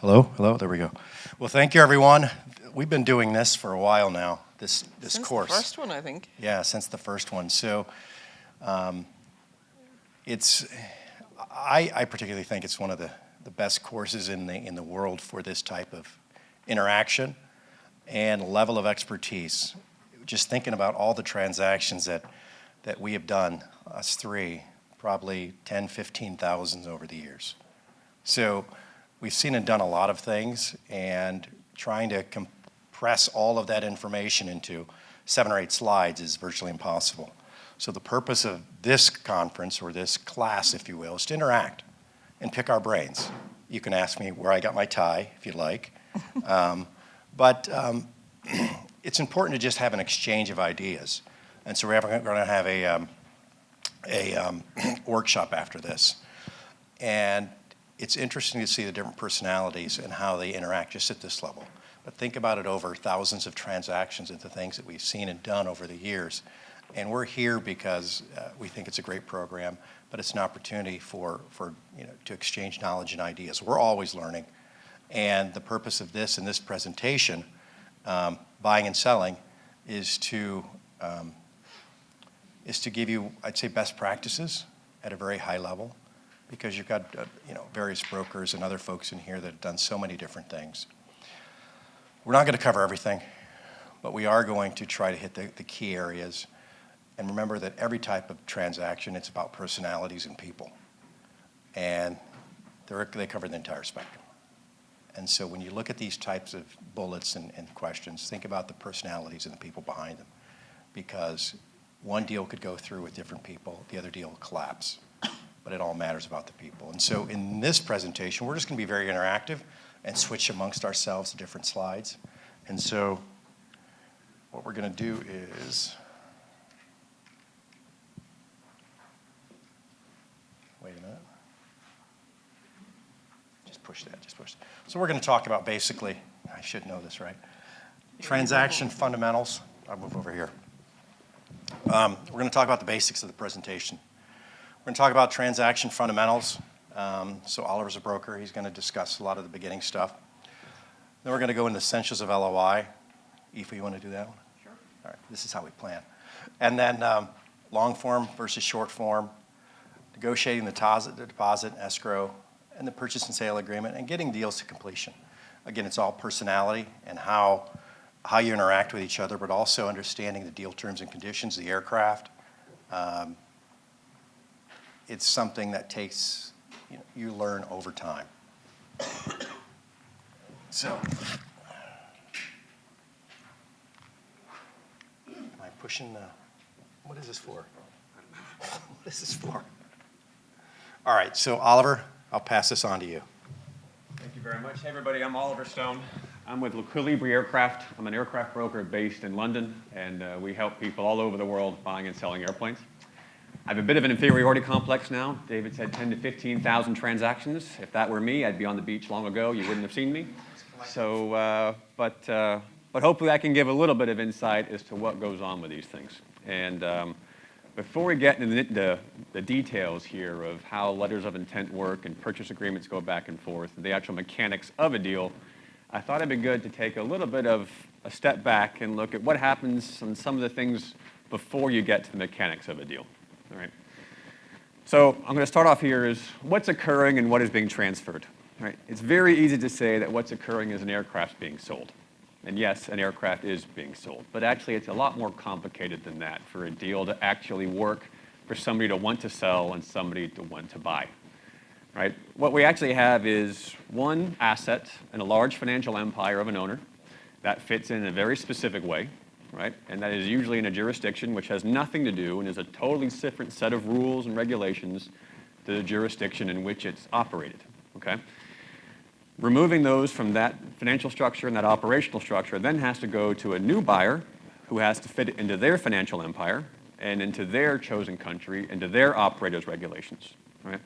Hello, hello, there we go. Well, thank you, everyone. We've been doing this for a while now, this Since course. the first one, I think. Yeah, since the first one. So it's, I particularly think it's one of the best courses in the world for this type of interaction and level of expertise. Just thinking about all the transactions that we have done, us three, probably 10, 15,000 over the years. So we've seen and done a lot of things, and trying to compress all of that information into 7 or 8 slides is virtually impossible. So the purpose of this conference, or this class, if you will, is to interact and pick our brains. You can ask me where I got my tie, if you'd like. But it's important to just have an exchange of ideas. And so we're going to have a workshop after this. And it's interesting to see the different personalities and how they interact just at this level. But think about it over thousands of transactions into things that we've seen and done over the years. And we're here because we think it's a great program, but it's an opportunity for to exchange knowledge and ideas. We're always learning. And the purpose of this and this presentation, buying and selling, is to give you, I'd say, best practices at a very high level, because you've got various brokers and other folks in here that have done so many different things. We're not going to cover everything, but we are going to try to hit the key areas. And remember that every type of transaction, it's about personalities and people. And they cover the entire spectrum. And so when you look at these types of bullets and questions, think about the personalities and the people behind them. Because one deal could go through with different people, the other deal will collapse. But it all matters about the people. And so in this presentation, we're just going to be very interactive and switch amongst ourselves to different slides. And so what we're going to do is, wait a minute. Just push that. So we're going to talk about basically, I should know this, right? Transaction fundamentals. I'll move over here. We're going to talk about the basics of the presentation. We're going to talk about transaction fundamentals. So Oliver's a broker. He's going to discuss a lot of the beginning stuff. Then we're going to go into essentials of LOI. Aoife, you want to do that one? Sure. All right. This is how we plan. And then long form versus short form, negotiating the deposit, escrow, and the purchase and sale agreement, and getting deals to completion. Again, it's all personality and how you interact with each other, but also understanding the deal terms and conditions, the aircraft. It's something that takes, you learn over time. So, am I pushing the, what is this for? What is this for? All right, so Oliver, I'll pass this on to you. Thank you very much. Hey everybody, I'm Oliver Stone. I'm with L'Equilibre Aircraft. I'm an aircraft broker based in London, and we help people all over the world buying and selling airplanes. I have a bit of an inferiority complex now. David said 10 to 15,000 transactions. If that were me, I'd be on the beach long ago. You wouldn't have seen me. So, but hopefully I can give a little bit of insight as to what goes on with these things. And before we get into the details here of how letters of intent work and purchase agreements go back and forth, and the actual mechanics of a deal, I thought it'd be good to take a little bit of a step back and look at what happens on some of the things before you get to the mechanics of a deal. All right. So I'm going to start off here is what's occurring and what is being transferred. Right. It's very easy to say that what's occurring is an aircraft being sold. And yes, an aircraft is being sold. But actually, it's a lot more complicated than that for a deal to actually work, for somebody to want to sell and somebody to want to buy. Right? What we actually have is one asset in a large financial empire of an owner that fits in a very specific way. Right? And that is usually in a jurisdiction which has nothing to do and is a totally different set of rules and regulations to the jurisdiction in which it's operated. Okay? Removing those from that financial structure and that operational structure then has to go to a new buyer who has to fit it into their financial empire and into their chosen country, into their operators' regulations. Right?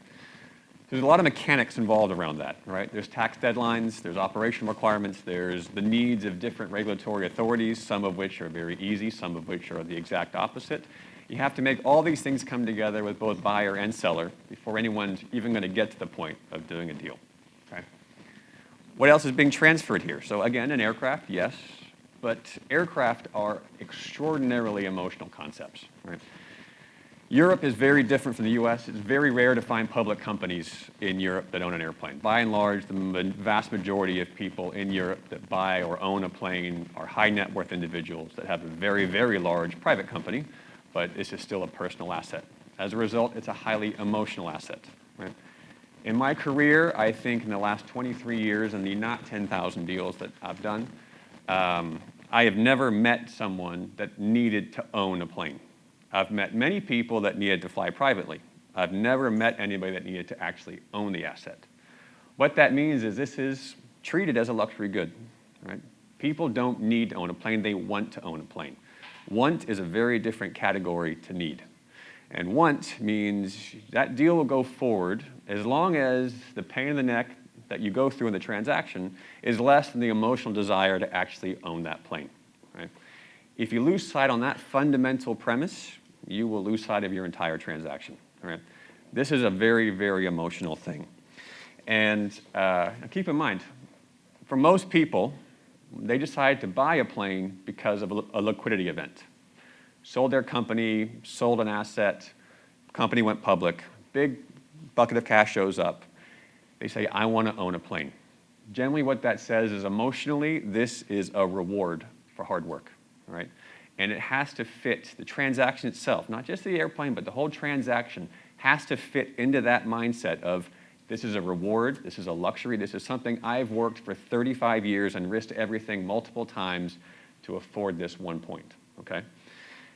There's a lot of mechanics involved around that, right? There's tax deadlines, there's operational requirements, there's the needs of different regulatory authorities, some of which are very easy, some of which are the exact opposite. You have to make all these things come together with both buyer and seller before anyone's even going to get to the point of doing a deal. Okay? What else is being transferred here? So again, an aircraft, yes, but aircraft are extraordinarily emotional concepts, right? Europe is very different from the US. It's very rare to find public companies in Europe that own an airplane. By and large, the vast majority of people in Europe that buy or own a plane are high net worth individuals that have a very, very large private company, but this is still a personal asset. As a result, it's a highly emotional asset, right? In my career, I think in the last 23 years and the not 10,000 deals that I've done, I have never met someone that needed to own a plane. I've met many people that needed to fly privately. I've never met anybody that needed to actually own the asset. What that means is this is treated as a luxury good, right? People don't need to own a plane, they want to own a plane. Want is a very different category to need. And want means that deal will go forward as long as the pain in the neck that you go through in the transaction is less than the emotional desire to actually own that plane, right? If you lose sight on that fundamental premise, you will lose sight of your entire transaction, right? This is a very, very emotional thing. And keep in mind, for most people, they decide to buy a plane because of a liquidity event. Sold their company, sold an asset, company went public, big bucket of cash shows up. They say, I want to own a plane. Generally what that says is emotionally, this is a reward for hard work, right? And it has to fit the transaction itself, not just the airplane, but the whole transaction has to fit into that mindset of this is a reward, this is a luxury, this is something I've worked for 35 years and risked everything multiple times to afford this one point, okay?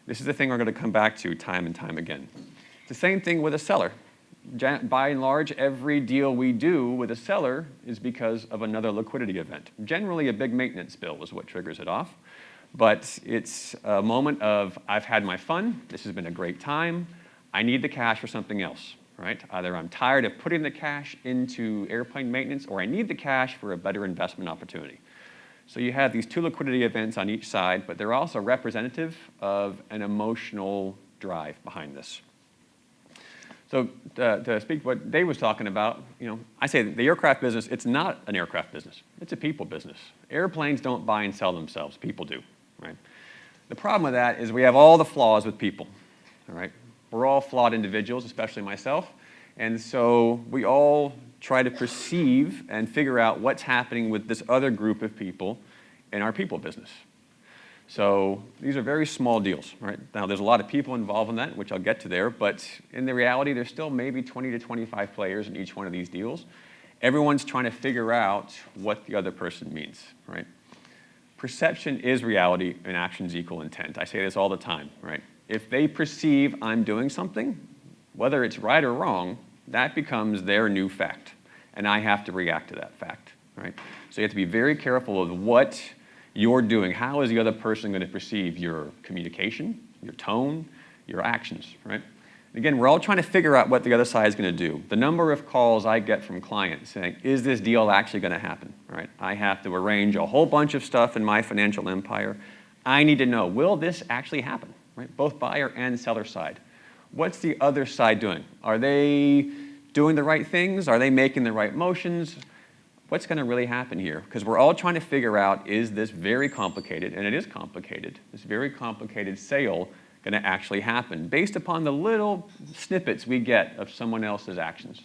This is the thing we're going to come back to time and time again. It's the same thing with a seller. By and large, every deal we do with a seller is because of another liquidity event. Generally, a big maintenance bill is what triggers it off. But it's a moment of, I've had my fun, this has been a great time, I need the cash for something else, right? Either I'm tired of putting the cash into airplane maintenance or I need the cash for a better investment opportunity. So you have these two liquidity events on each side, but they're also representative of an emotional drive behind this. So to speak what Dave was talking about, I say the aircraft business, it's not an aircraft business. It's a people business. Airplanes don't buy and sell themselves. People do, right? The problem with that is we have all the flaws with people, all right? We're all flawed individuals, especially myself. And so we all try to perceive and figure out what's happening with this other group of people in our people business. So these are very small deals, right? Now, there's a lot of people involved in that, which I'll get to there, but in the reality, there's still maybe 20 to 25 players in each one of these deals. Everyone's trying to figure out what the other person means, right? Perception is reality and actions equal intent. I say this all the time, right? If they perceive I'm doing something, whether it's right or wrong, that becomes their new fact, and I have to react to that fact, right? So you have to be very careful of what you're doing. How is the other person going to perceive your communication, your tone, your actions, right? Again, we're all trying to figure out what the other side is going to do. The number of calls I get from clients saying, is this deal actually going to happen, right? I have to arrange a whole bunch of stuff in my financial empire. I need to know, will this actually happen, right? Both buyer and seller side. What's the other side doing? Are they doing the right things? Are they making the right motions? What's going to really happen here? Because we're all trying to figure out, is this very complicated, and it is complicated, this very complicated sale going to actually happen based upon the little snippets we get of someone else's actions.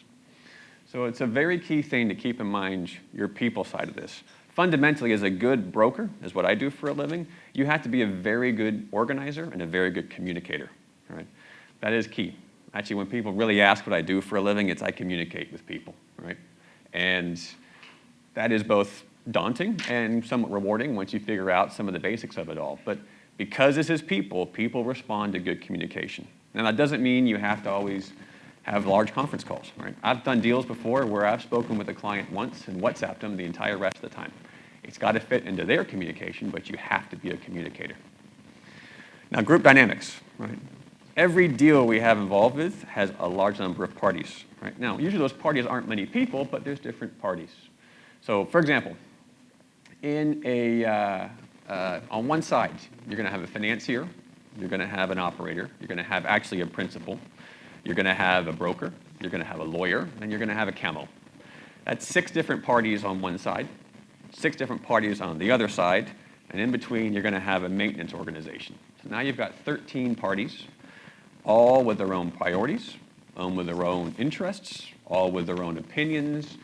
So it's a very key thing to keep in mind, your people side of this. Fundamentally, as a good broker, is what I do for a living, you have to be a very good organizer and a very good communicator, right? That is key. Actually, when people really ask what I do for a living, it's I communicate with people, right? And that is both daunting and somewhat rewarding once you figure out some of the basics of it all. But because this is people, people respond to good communication. Now, that doesn't mean you have to always have large conference calls, right? I've done deals before where I've spoken with a client once and WhatsApped them the entire rest of the time. It's got to fit into their communication, but you have to be a communicator. Now, group dynamics, right? Every deal we have involved with has a large number of parties, right? Now, usually those parties aren't many people, but there's different parties. So, for example, on one side, you're going to have a financier, you're going to have an operator, you're going to have actually a principal, you're going to have a broker, you're going to have a lawyer, and you're going to have a camo. That's 6 different parties on one side. 6 different parties on the other side, and in between, you're going to have a maintenance organization. So now you've got 13 parties, all with their own priorities, with their own interests, all with their own opinions,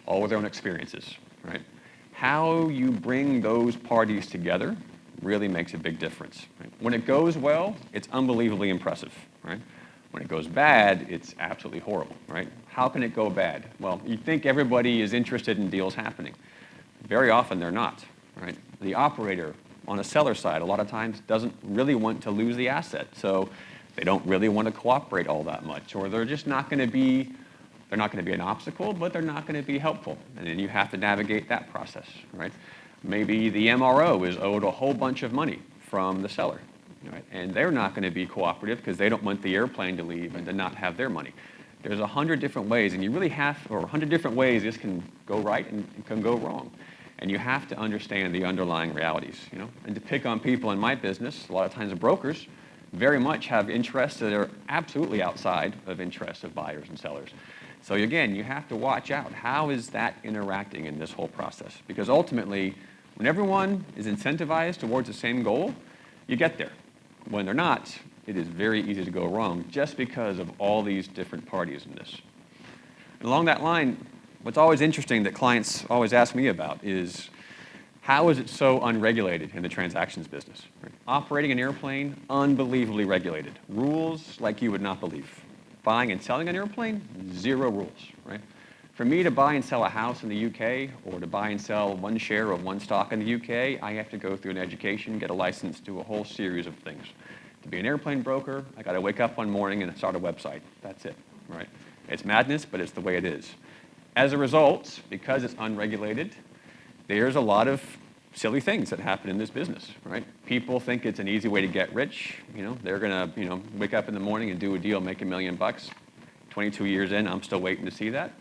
all with their own experiences, right? How you bring those parties together really makes a big difference. Right? When it goes well, it's unbelievably impressive, right? When it goes bad, it's absolutely horrible, right? How can it go bad? Well, you think everybody is interested in deals happening. Very often they're not, right? The operator on a seller side a lot of times doesn't really want to lose the asset, so they don't really want to cooperate all that much, or they're just not going to be, they're not going to be an obstacle, but they're not going to be helpful, and then you have to navigate that process, right? Maybe the MRO is owed a whole bunch of money from the seller, right? And they're not going to be cooperative because they don't want the airplane to leave and to not have their money. There's 100 different ways, and you really have, or 100 different ways this can go right and it can go wrong. And you have to understand the underlying realities, you know? And to pick on people in my business, a lot of times the brokers very much have interests that are absolutely outside of interests of buyers and sellers. So again, you have to watch out. How is that interacting in this whole process? Because ultimately, when everyone is incentivized towards the same goal, you get there. When they're not, it is very easy to go wrong just because of all these different parties in this. And along that line, what's always interesting that clients always ask me about is, how is it so unregulated in the transactions business? Right? Operating an airplane, unbelievably regulated. Rules like you would not believe. Buying and selling an airplane, 0 rules, right? For me to buy and sell a house in the UK, or to buy and sell one share of one stock in the UK, I have to go through an education, get a license, do a whole series of things. To be an airplane broker, I got to wake up one morning and start a website. That's it, right? It's madness, but it's the way it is. As a result, because it's unregulated, there's a lot of silly things that happen in this business, right? People think it's an easy way to get rich. You know, they're going to, wake up in the morning and do a deal, make $1 million. 22 years in, I'm still waiting to see that.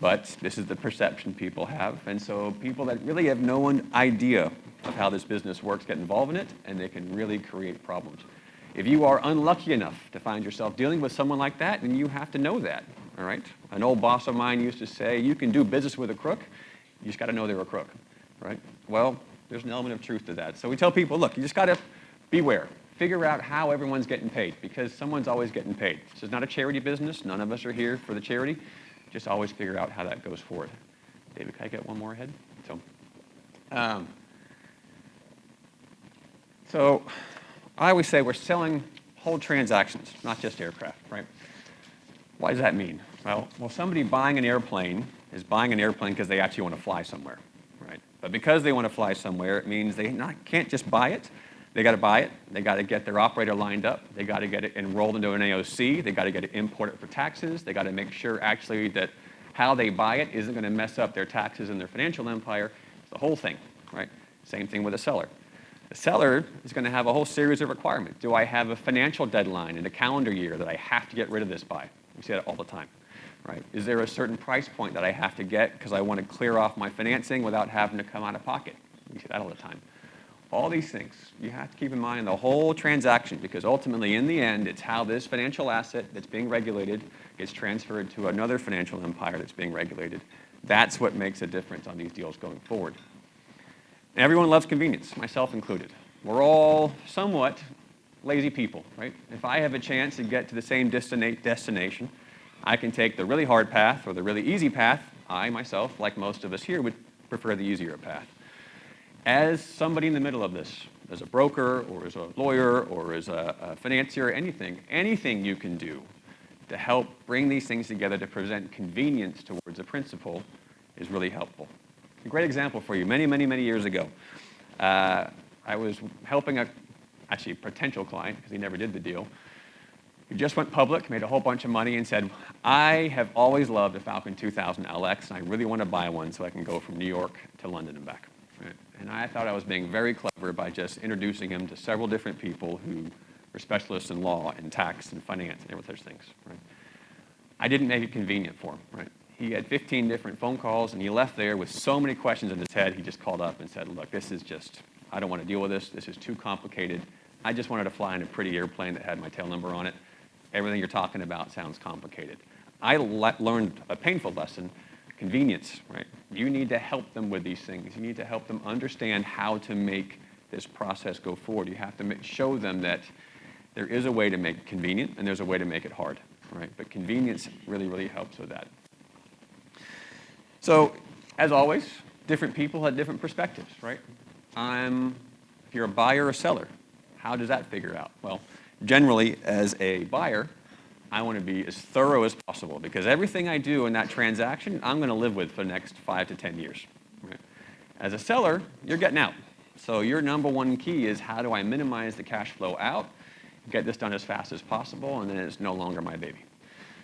But this is the perception people have. And so people that really have no idea of how this business works get involved in it, and they can really create problems. If you are unlucky enough to find yourself dealing with someone like that, then you have to know that, all right? An old boss of mine used to say, you can do business with a crook, you just got to know they're a crook, right? Well, there's an element of truth to that. So we tell people, look, you just got to beware. Figure out how everyone's getting paid, because someone's always getting paid. This is not a charity business. None of us are here for the charity. Just always figure out how that goes forward. David, can I get one more ahead? So I always say we're selling whole transactions, not just aircraft, right? What does that mean? Well, somebody buying an airplane is buying an airplane because they actually want to fly somewhere, right? But because they want to fly somewhere, it means they can't just buy it. They got to buy it. They got to get their operator lined up. They got to get it enrolled into an AOC. They got to get it imported for taxes. They got to make sure actually that how they buy it isn't going to mess up their taxes and their financial empire. It's the whole thing, right? Same thing with a seller. The seller is going to have a whole series of requirements. Do I have a financial deadline in a calendar year that I have to get rid of this by? We see that all the time, right? Is there a certain price point that I have to get because I want to clear off my financing without having to come out of pocket? We see that all the time. All these things, you have to keep in mind the whole transaction, because ultimately, in the end, it's how this financial asset that's being regulated gets transferred to another financial empire that's being regulated. That's what makes a difference on these deals going forward. And everyone loves convenience, myself included. We're all somewhat lazy people, right? If I have a chance to get to the same destination, I can take the really hard path or the really easy path. I, myself, like most of us here, would prefer the easier path. As somebody in the middle of this, as a broker or as a lawyer or as a financier, anything you can do to help bring these things together to present convenience towards a principle is really helpful. A great example for you, many, many, many years ago, I was helping a potential client, because he never did the deal, who just went public, made a whole bunch of money, and said, I have always loved a Falcon 2000 LX, and I really want to buy one so I can go from New York to London and back. Right? And I thought I was being very clever by just introducing him to several different people who were specialists in law and tax and finance and every such things. Right? I didn't make it convenient for him. Right? He had 15 different phone calls, and he left there with so many questions in his head. He just called up and said, look, this is just, I don't want to deal with this. This is too complicated. I just wanted to fly in a pretty airplane that had my tail number on it. Everything you're talking about sounds complicated. I learned a painful lesson convenience, right? You need to help them with these things. You need to help them understand how to make this process go forward. You have to show them that there is a way to make it convenient and there's a way to make it hard, right? But convenience really, really helps with that. So, as always, different people have different perspectives, right? If you're a buyer or seller, how does that figure out? Well, generally, as a buyer, I want to be as thorough as possible because everything I do in that transaction, I'm going to live with for the next 5 to 10 years. Right? As a seller, you're getting out. So your number one key is how do I minimize the cash flow out, get this done as fast as possible, and then it's no longer my baby.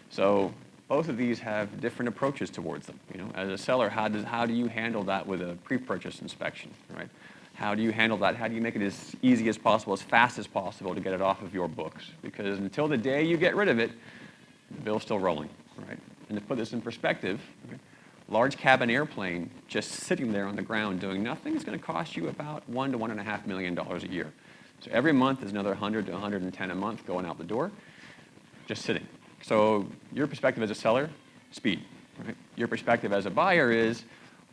So both of these have different approaches towards them. As a seller, how do you handle that with a pre-purchase inspection, right? How do you handle that? How do you make it as easy as possible, as fast as possible to get it off of your books? Because until the day you get rid of it, the bill's still rolling, right? And to put this in perspective, large cabin airplane just sitting there on the ground doing nothing is going to cost you about $1 to $1.5 million a year. So every month is another 100 to 110 a month going out the door, just sitting. So your perspective as a seller, speed, right? Your perspective as a buyer is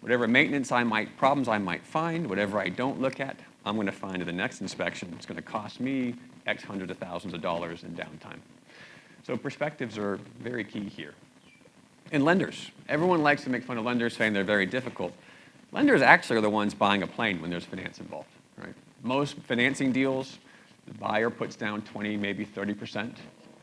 whatever maintenance problems I might find, whatever I don't look at, I'm going to find in the next inspection. It's going to cost me X hundreds of thousands of dollars in downtime. So perspectives are very key here. And lenders. Everyone likes to make fun of lenders, saying they're very difficult. Lenders actually are the ones buying a plane when there's finance involved, right? Most financing deals, the buyer puts down 20, maybe 30%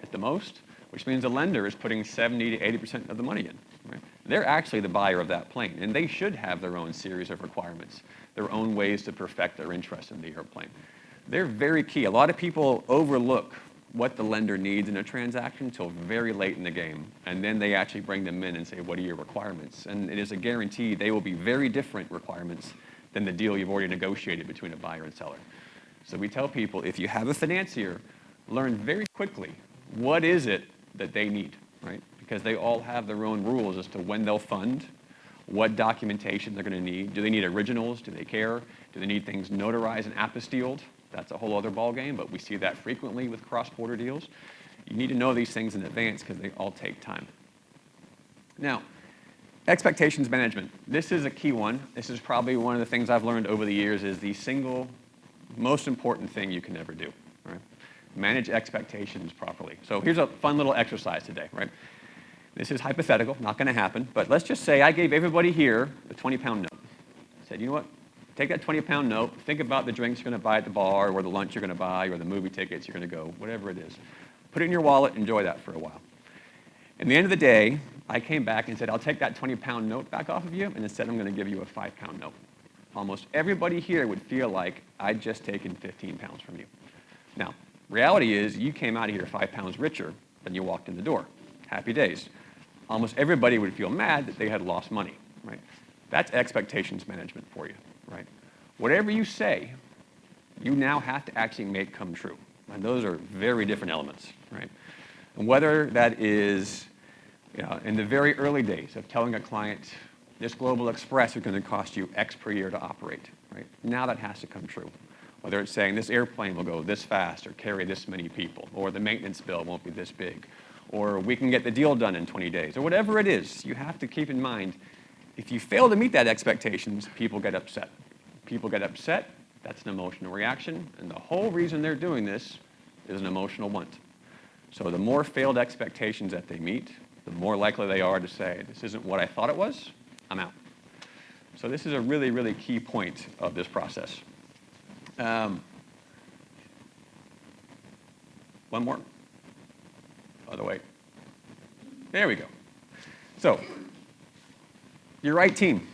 at the most, which means the lender is putting 70 to 80% of the money in. Right? They're actually the buyer of that plane, and they should have their own series of requirements, their own ways to perfect their interest in the airplane. They're very key. A lot of people overlook what the lender needs in a transaction until very late in the game, and then they actually bring them in and say, what are your requirements? And it is a guarantee they will be very different requirements than the deal you've already negotiated between a buyer and seller. So we tell people, if you have a financier, learn very quickly what is it that they need, right? Because they all have their own rules as to when they'll fund, what documentation they're going to need. Do they need originals? Do they care? Do they need things notarized and apostilled? That's a whole other ballgame, but we see that frequently with cross-border deals. You need to know these things in advance because they all take time. Now, expectations management. This is a key one. This is probably one of the things I've learned over the years is the single most important thing you can ever do, right? Manage expectations properly. So here's a fun little exercise today, right? This is hypothetical, not going to happen, but let's just say I gave everybody here a 20-pound note. I said, you know what? Take that 20-pound note, think about the drinks you're going to buy at the bar, or the lunch you're going to buy, or the movie tickets you're going to go, whatever it is. Put it in your wallet, enjoy that for a while. At the end of the day, I came back and said, I'll take that 20-pound note back off of you, and instead I'm going to give you a 5-pound note. Almost everybody here would feel like I'd just taken 15 pounds from you. Now, reality is you came out of here 5 pounds richer than you walked in the door. Happy days. Almost everybody would feel mad that they had lost money, right? That's expectations management for you, right? Whatever you say, you now have to actually make come true. And those are very different elements, right? And whether that is in the very early days of telling a client, this Global Express is going to cost you X per year to operate, right? Now that has to come true. Whether it's saying this airplane will go this fast or carry this many people, or the maintenance bill won't be this big, or we can get the deal done in 20 days, or whatever it is, you have to keep in mind, if you fail to meet that expectations, people get upset. People get upset, that's an emotional reaction, and the whole reason they're doing this is an emotional want. So the more failed expectations that they meet, the more likely they are to say, this isn't what I thought it was, I'm out. So this is a really, really key point of this process. One more. Other way. There we go. So, your right team.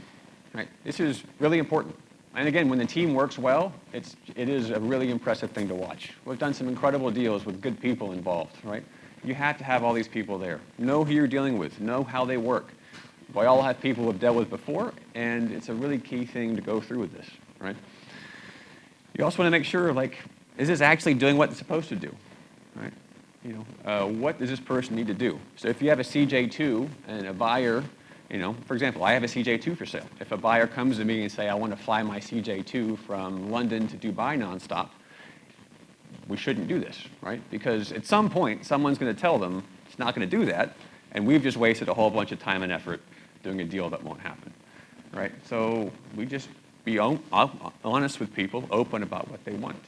Right? This is really important. And again, when the team works well, it is a really impressive thing to watch. We've done some incredible deals with good people involved, right? You have to have all these people there. Know who you're dealing with. Know how they work. We all have people we've dealt with before, and it's a really key thing to go through with this, right? You also want to make sure, like, is this actually doing what it's supposed to do, right? What does this person need to do? So if you have a CJ2 and a buyer, for example, I have a CJ2 for sale. If a buyer comes to me and say, I want to fly my CJ2 from London to Dubai nonstop, we shouldn't do this, right? Because at some point, someone's going to tell them it's not going to do that, and we've just wasted a whole bunch of time and effort doing a deal that won't happen, right? So we just be honest with people, open about what they want.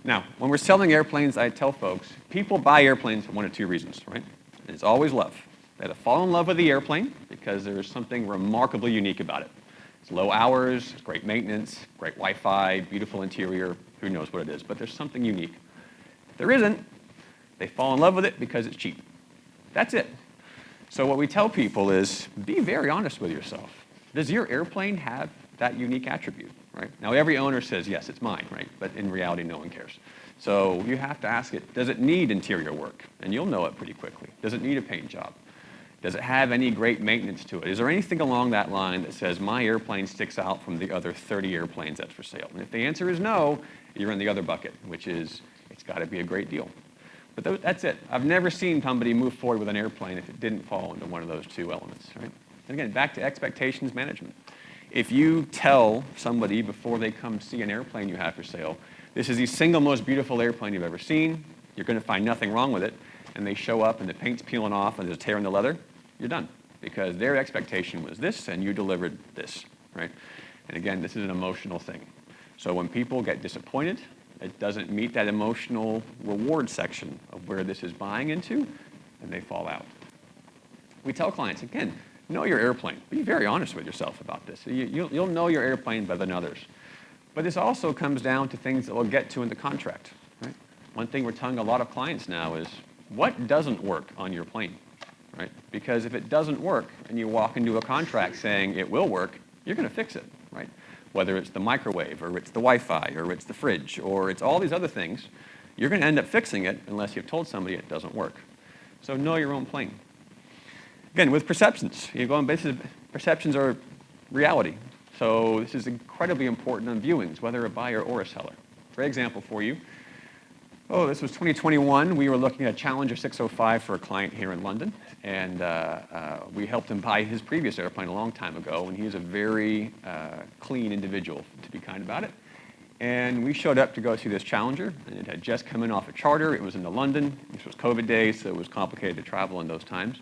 Now, when we're selling airplanes, I tell folks, people buy airplanes for one of two reasons, right? And it's always love. They either fall in love with the airplane because there's something remarkably unique about it. It's low hours, it's great maintenance, great Wi-Fi, beautiful interior, who knows what it is, but there's something unique. If there isn't, they fall in love with it because it's cheap. That's it. So what we tell people is, be very honest with yourself. Does your airplane have that unique attribute, right? Now, every owner says, yes, it's mine, right? But in reality, no one cares. So you have to ask it, does it need interior work? And you'll know it pretty quickly. Does it need a paint job? Does it have any great maintenance to it? Is there anything along that line that says my airplane sticks out from the other 30 airplanes that's for sale? And if the answer is no, you're in the other bucket, which is it's got to be a great deal. But that's it. I've never seen somebody move forward with an airplane if it didn't fall into one of those two elements, right? And again, back to expectations management. If you tell somebody before they come see an airplane you have for sale, this is the single most beautiful airplane you've ever seen, you're going to find nothing wrong with it, and they show up and the paint's peeling off and there's a tear in the leather, you're done. Because their expectation was this and you delivered this, right? And again, this is an emotional thing. So when people get disappointed, it doesn't meet that emotional reward section of where this is buying into, and they fall out. We tell clients, again, know your airplane. Be very honest with yourself about this. You'll know your airplane better than others. But this also comes down to things that we'll get to in the contract, right? One thing we're telling a lot of clients now is, what doesn't work on your plane, right? Because if it doesn't work and you walk into a contract saying it will work, you're going to fix it, right? Whether it's the microwave or it's the Wi-Fi or it's the fridge or it's all these other things, you're going to end up fixing it unless you've told somebody it doesn't work. So know your own plane. Again, with perceptions, perceptions are reality. So this is incredibly important on viewings, whether a buyer or a seller. Great example for you. Oh, this was 2021. We were looking at a Challenger 605 for a client here in London, and we helped him buy his previous airplane a long time ago, and he's a very clean individual, to be kind about it. And we showed up to go see this Challenger, and it had just come in off a charter. It was into London. This was COVID days, so it was complicated to travel in those times.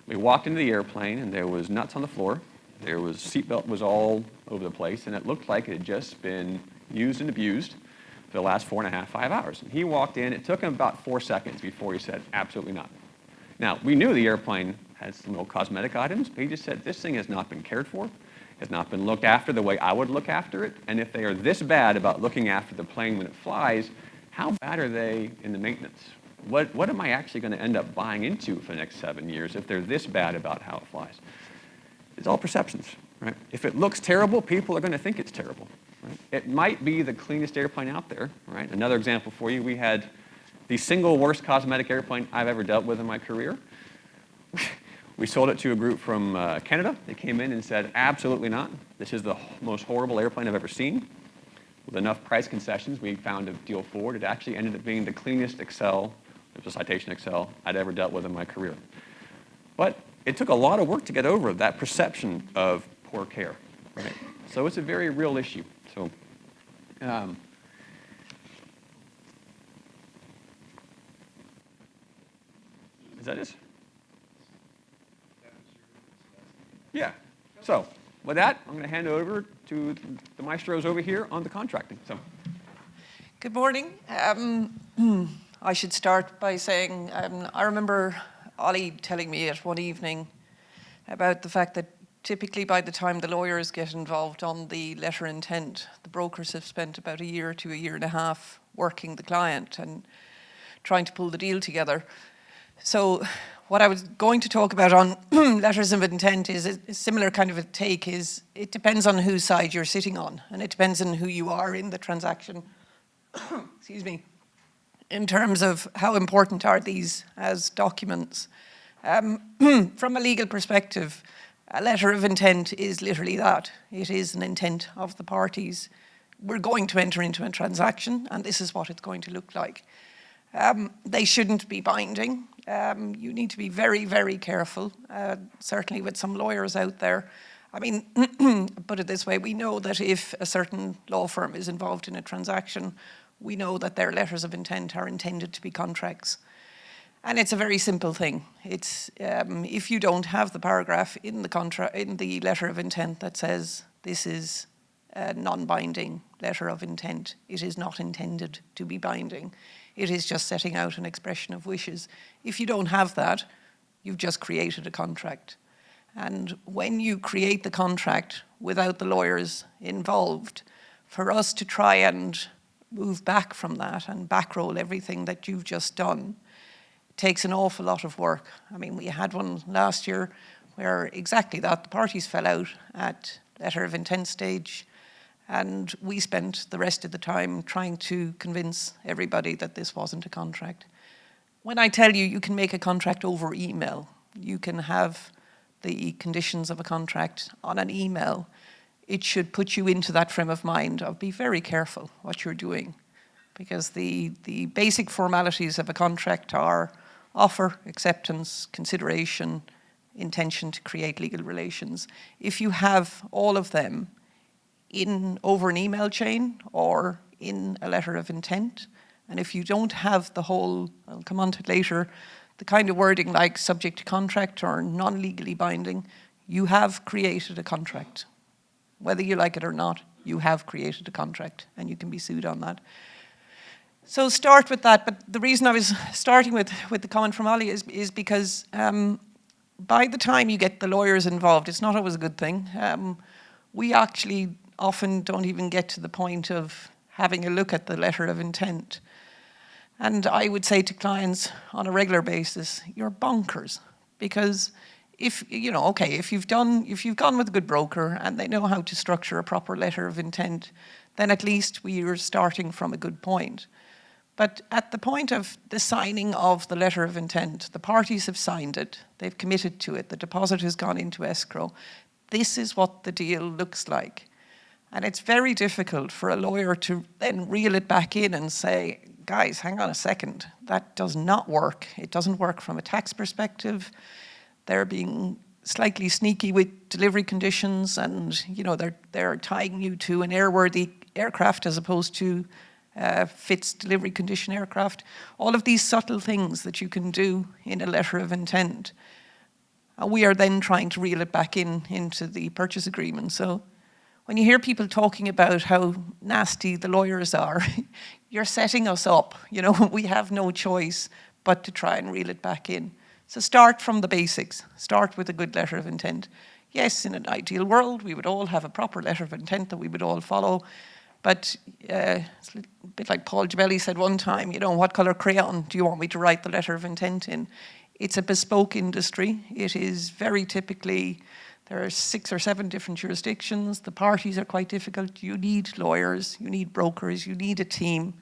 We walked into the airplane, and there was nuts on the floor. There was seatbelt was all over the place, and it looked like it had just been used and abused for the last 4.5, 5 hours. And he walked in. It took him about 4 seconds before he said, absolutely not. Now, we knew the airplane had some little cosmetic items, but he just said, this thing has not been cared for, has not been looked after the way I would look after it, and if they are this bad about looking after the plane when it flies, how bad are they in the maintenance? What am I actually going to end up buying into for the next 7 years if they're this bad about how it flies? It's all perceptions, right? If it looks terrible, people are going to think it's terrible. Right? It might be the cleanest airplane out there, right? Another example for you, we had the single worst cosmetic airplane I've ever dealt with in my career. We sold it to a group from Canada. They came in and said, absolutely not. This is the most horrible airplane I've ever seen. With enough price concessions, we found a deal forward. It actually ended up being the cleanest Excel, it was a Citation Excel, I'd ever dealt with in my career. But it took a lot of work to get over that perception of poor care, right? So it's a very real issue. So, is that it? Yeah. So with that, I'm going to hand it over to the maestros over here on the contracting. So. Good morning. I should start by saying I remember Ollie telling me it one evening about the fact that typically by the time the lawyers get involved on the letter of intent, the brokers have spent about a year to a year and a half working the client and trying to pull the deal together. So what I was going to talk about on letters of intent is a similar kind of a take. Is it depends on whose side you're sitting on, and it depends on who you are in the transaction. Excuse me. In terms of how important are these as documents. From a legal perspective, a letter of intent is literally that. It is an intent of the parties. We're going to enter into a transaction, and this is what it's going to look like. They shouldn't be binding. You need to be very, very careful, certainly with some lawyers out there. I mean, put it this way, we know that if a certain law firm is involved in a transaction, we know that their letters of intent are intended to be contracts. And it's a very simple thing. It's if you don't have the paragraph in the contract, in the letter of intent that says this is a non-binding letter of intent, it is not intended to be binding. It is just setting out an expression of wishes. If you don't have that, you've just created a contract. And when you create the contract without the lawyers involved, for us to try and move back from that and backroll everything that you've just done takes an awful lot of work. I mean, we had one last year where exactly that, the parties fell out at letter of intent stage, and we spent the rest of the time trying to convince everybody that this wasn't a contract. When I tell you you can make a contract over email, you can have the conditions of a contract on an email, it should put you into that frame of mind of be very careful what you're doing, because the basic formalities of a contract are offer, acceptance, consideration, intention to create legal relations. If you have all of them over an email chain or in a letter of intent, and if you don't have the whole, I'll come on to it later, the kind of wording like subject to contract or non-legally binding, you have created a contract. Whether you like it or not, you have created a contract and you can be sued on that. So start with that, but the reason I was starting with the comment from Ollie is because by the time you get the lawyers involved, it's not always a good thing. We actually often don't even get to the point of having a look at the letter of intent. And I would say to clients on a regular basis, you're bonkers, because if you've gone with a good broker and they know how to structure a proper letter of intent, then at least we are starting from a good point. But at the point of the signing of the letter of intent, the parties have signed it, they've committed to it, the deposit has gone into escrow. This is what the deal looks like. And it's very difficult for a lawyer to then reel it back in and say, guys, hang on a second, that does not work. It doesn't work from a tax perspective. They're being slightly sneaky with delivery conditions, and they're tying you to an airworthy aircraft as opposed to fits delivery condition aircraft. All of these subtle things that you can do in a letter of intent. We are then trying to reel it back into the purchase agreement. So when you hear people talking about how nasty the lawyers are, you're setting us up. We have no choice but to try and reel it back in. So start from the basics. Start with a good letter of intent. Yes, in an ideal world, we would all have a proper letter of intent that we would all follow. But it's a bit like Paul Gibelli said one time, what colour crayon do you want me to write the letter of intent in? It's a bespoke industry. It is very typically, there are 6 or 7 different jurisdictions. The parties are quite difficult. You need lawyers, you need brokers, you need a team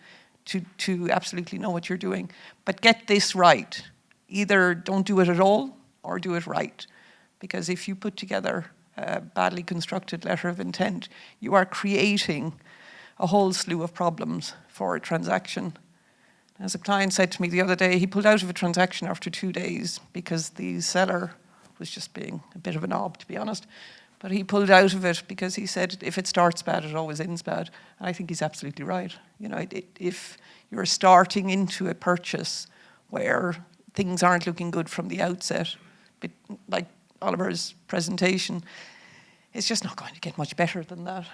to absolutely know what you're doing. But get this right. Either don't do it at all or do it right. Because if you put together a badly constructed letter of intent, you are creating a whole slew of problems for a transaction. As a client said to me the other day, he pulled out of a transaction after 2 days because the seller was just being a bit of a knob, to be honest. But he pulled out of it because he said, if it starts bad, it always ends bad. And I think he's absolutely right. If you're starting into a purchase where things aren't looking good from the outset, but like Oliver's presentation, it's just not going to get much better than that.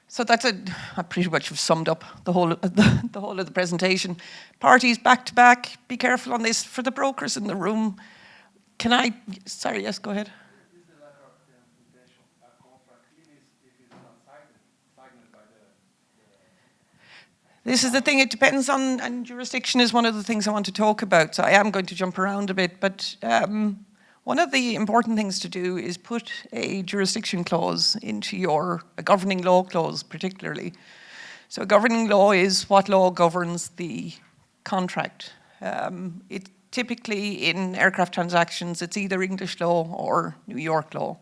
So I pretty much have summed up the whole of the presentation. Parties back to back, be careful on this. For the brokers in the room, sorry, yes, go ahead. Is the letter of intention a contract, even if it's not signed by This is the thing, it depends on, and jurisdiction is one of the things I want to talk about, so I am going to jump around a bit, but one of the important things to do is put a jurisdiction clause into a governing law clause particularly. So a governing law is what law governs the contract. It typically in aircraft transactions, it's either English law or New York law.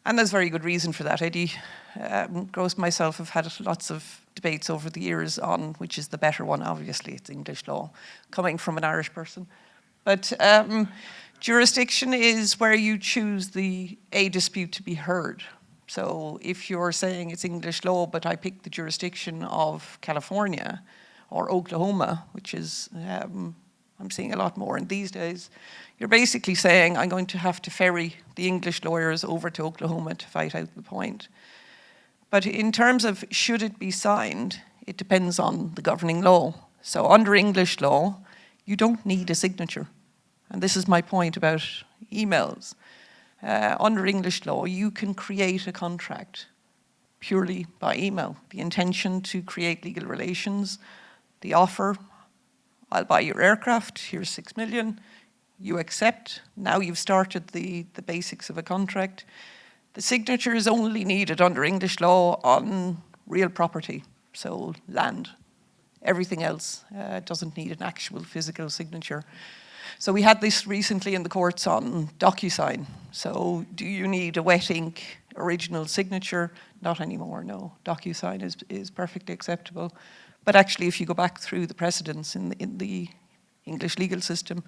And there's very good reason for that. Eddie Gross and myself have had lots of debates over the years on which is the better one. Obviously, it's English law, coming from an Irish person. But jurisdiction is where you choose a dispute to be heard. So if you're saying it's English law, but I pick the jurisdiction of California, or Oklahoma, which is, I'm seeing a lot more in these days, you're basically saying, I'm going to have to ferry the English lawyers over to Oklahoma to fight out the point. But in terms of should it be signed, it depends on the governing law. So under English law, you don't need a signature. And this is my point about emails. Under English law, you can create a contract purely by email. The intention to create legal relations, the offer, I'll buy your aircraft, here's 6 million, you accept, now you've started the basics of a contract. The signature is only needed under English law on real property, so land. Everything else doesn't need an actual physical signature. So we had this recently in the courts on DocuSign. So do you need a wet ink original signature? Not anymore, no. DocuSign is perfectly acceptable. But actually, if you go back through the precedents in the English legal system,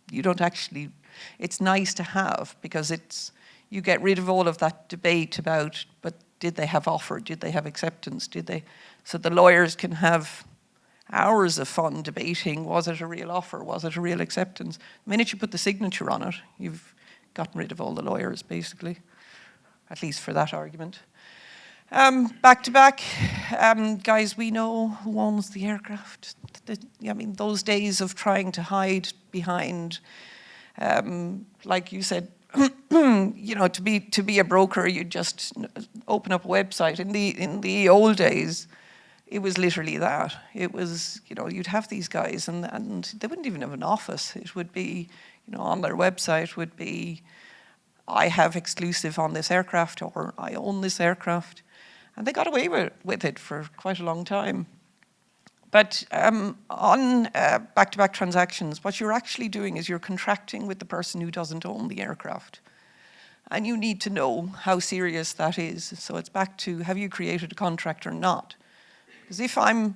you don't actually, it's nice to have because you get rid of all of that debate about, but did they have offer? Did they have acceptance? Did they? So the lawyers can have hours of fun debating, was it a real offer? Was it a real acceptance? The minute you put the signature on it, you've gotten rid of all the lawyers, basically, at least for that argument. Back to back, guys, we know who owns the aircraft. I mean, those days of trying to hide behind, like you said, you know, to be a broker, you just open up a website. In the old days, it was literally that. It was, you know, you'd have these guys and they wouldn't even have an office. It would be, you know, on their website would be, I have exclusive on this aircraft or I own this aircraft. And they got away with it for quite a long time. But on back-to-back transactions, what you're actually doing is you're contracting with the person who doesn't own the aircraft. And you need to know how serious that is. So it's back to, have you created a contract or not? Because if I'm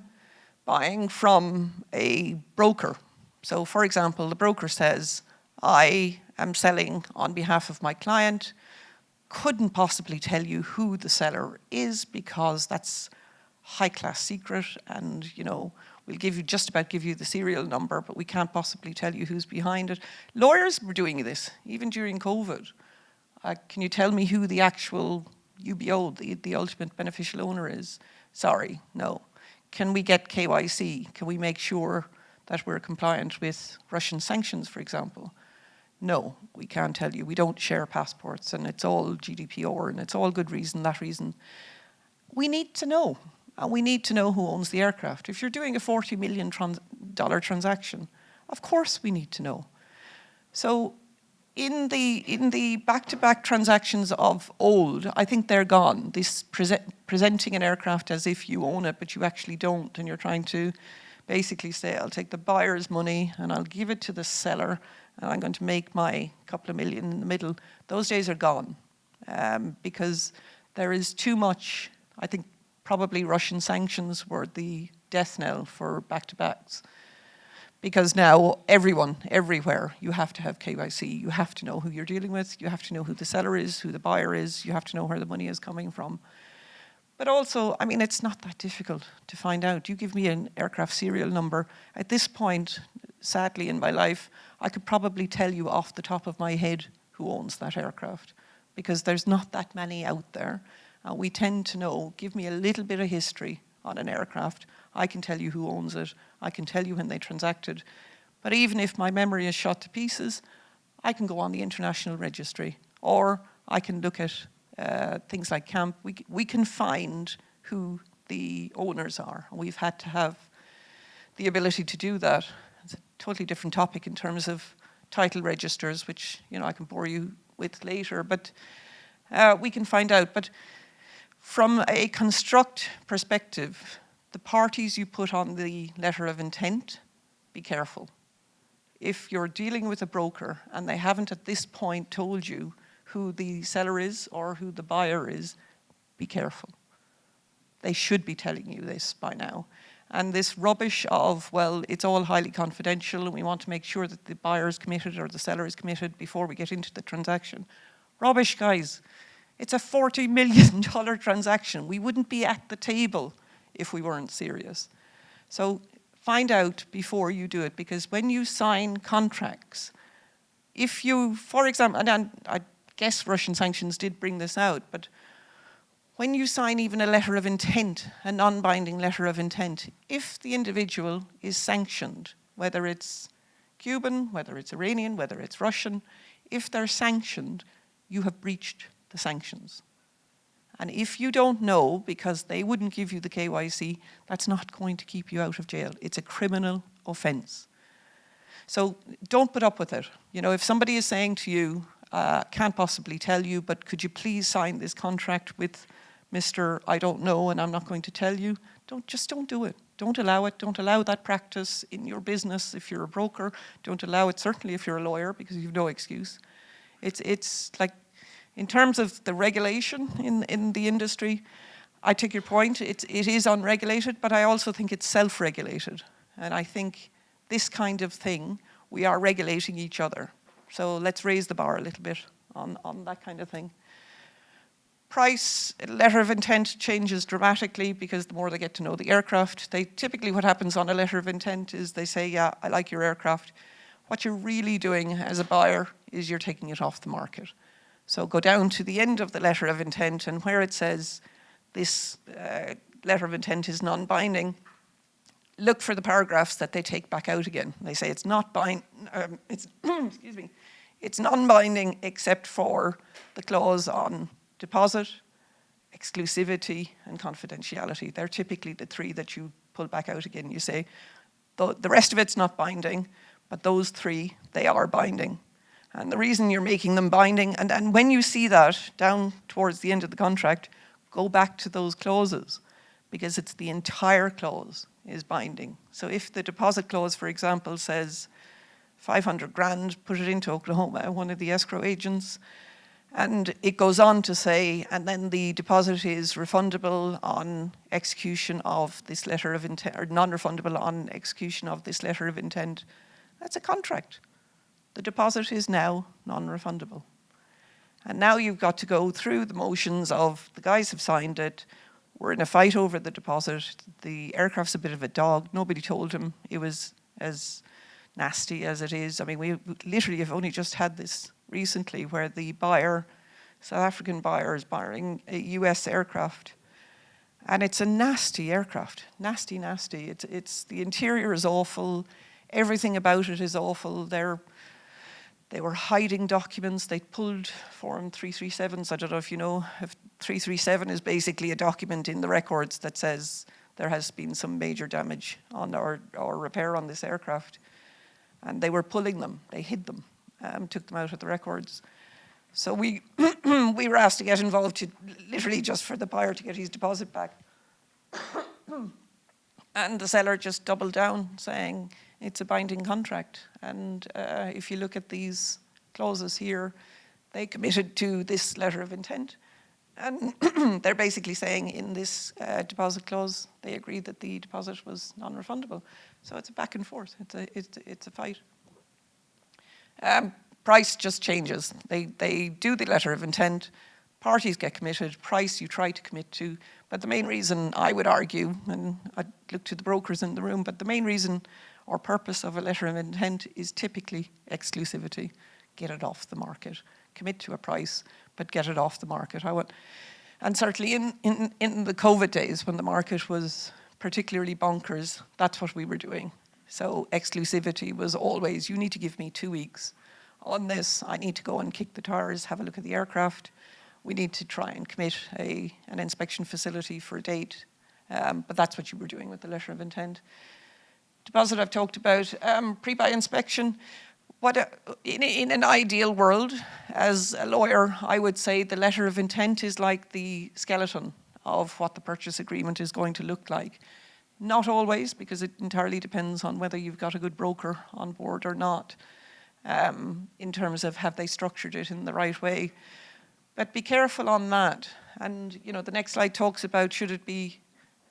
buying from a broker, so for example, the broker says, I am selling on behalf of my client, couldn't possibly tell you who the seller is because that's high-class secret and, you know, we'll just about give you the serial number, but we can't possibly tell you who's behind it. Lawyers were doing this, even during COVID. Can you tell me who the actual UBO, the ultimate beneficial owner is? Sorry, no. Can we get KYC? Can we make sure that we're compliant with Russian sanctions, for example? No, we can't tell you. We don't share passports and it's all GDPR and it's all good reason, that reason. We need to know. And we need to know who owns the aircraft. If you're doing a $40 million transaction, of course we need to know. So in the back-to-back transactions of old, I think they're gone. This presenting an aircraft as if you own it, but you actually don't, and you're trying to basically say, I'll take the buyer's money and I'll give it to the seller, and I'm going to make my couple of million in the middle. Those days are gone because there is too much, I think probably Russian sanctions were the death knell for back-to-backs. Because now everyone, everywhere, you have to have KYC. You have to know who you're dealing with. You have to know who the seller is, who the buyer is. You have to know where the money is coming from. But also, I mean, it's not that difficult to find out. You give me an aircraft serial number. At this point, sadly in my life, I could probably tell you off the top of my head who owns that aircraft because there's not that many out there. We tend to know, give me a little bit of history on an aircraft. I can tell you who owns it. I can tell you when they transacted. But even if my memory is shot to pieces, I can go on the international registry or I can look at things like CAMP. We can find who the owners are. We've had to have the ability to do that. It's a totally different topic in terms of title registers, which, you know, I can bore you with later, but we can find out. But from a construct perspective, the parties you put on the letter of intent, be careful. If you're dealing with a broker and they haven't at this point told you who the seller is or who the buyer is, be careful. They should be telling you this by now. And this rubbish of, well, it's all highly confidential and we want to make sure that the buyer is committed or the seller is committed before we get into the transaction. Rubbish, guys. It's a $40 million transaction. We wouldn't be at the table if we weren't serious. So find out before you do it, because when you sign contracts, if you, for example, and I guess Russian sanctions did bring this out, but when you sign even a letter of intent, a non-binding letter of intent, if the individual is sanctioned, whether it's Cuban, whether it's Iranian, whether it's Russian, if they're sanctioned, you have breached the sanctions. And if you don't know, because they wouldn't give you the KYC, that's not going to keep you out of jail. It's a criminal offence. So don't put up with it. You know, if somebody is saying to you, can't possibly tell you, but could you please sign this contract with Mr. I don't know and I'm not going to tell you, just don't do it. Don't allow it. Don't allow that practice in your business if you're a broker. Don't allow it certainly if you're a lawyer, because you've no excuse. It's like, in terms of the regulation in the industry, I take your point. It is unregulated, but I also think it's self-regulated. And I think this kind of thing, we are regulating each other. So let's raise the bar a little bit on that kind of thing. Price, letter of intent changes dramatically because the more they get to know the aircraft, typically what happens on a letter of intent is they say, yeah, I like your aircraft. What you're really doing as a buyer is you're taking it off the market. So go down to the end of the letter of intent, and where it says this letter of intent is non-binding, look for the paragraphs that they take back out again. They say it's not excuse me, it's non-binding except for the clause on deposit, exclusivity, and confidentiality. They're typically the three that you pull back out again. You say the rest of it's not binding, but those three, they are binding. And the reason you're making them binding, and when you see that down towards the end of the contract, go back to those clauses, because it's the entire clause is binding. So if the deposit clause, for example, says 500 grand, put it into Oklahoma, one of the escrow agents, and it goes on to say, and then the deposit is refundable on execution of this letter of intent, or non-refundable on execution of this letter of intent, that's a contract. The deposit is now non-refundable. And now you've got to go through the motions of the guys have signed it, we're in a fight over the deposit, the aircraft's a bit of a dog, nobody told him it was as nasty as it is. I mean, we literally have only just had this recently where the buyer, South African buyer, is buying a US aircraft. And it's a nasty aircraft, nasty, nasty. It's the interior is awful, everything about it is awful. They were hiding documents. They pulled Form 337s. I don't know if you know, if 337 is basically a document in the records that says there has been some major damage on or repair on this aircraft. And they were pulling them. They hid them, took them out of the records. So we were asked to get involved to literally just for the buyer to get his deposit back. And the seller just doubled down, saying it's a binding contract. And if you look at these clauses here, they committed to this letter of intent. And they're basically saying in this deposit clause, they agreed that the deposit was non-refundable. So it's a back and forth. It's a fight. Price just changes. They do the letter of intent. Parties get committed. Price you try to commit to. But the main reason I would argue, and I'd look to the brokers in the room, but the main reason or purpose of a letter of intent is typically exclusivity. Get it off the market. Commit to a price, but get it off the market. And certainly in the COVID days when the market was particularly bonkers, that's what we were doing. So exclusivity was always, you need to give me 2 weeks on this. I need to go and kick the tires, have a look at the aircraft. We need to try and commit an inspection facility for a date. But that's what you were doing with the letter of intent. Deposit I've talked about. Pre-buy inspection. In an ideal world, as a lawyer, I would say the letter of intent is like the skeleton of what the purchase agreement is going to look like. Not always, because it entirely depends on whether you've got a good broker on board or not, in terms of have they structured it in the right way. But be careful on that. And you know, the next slide talks about, should it be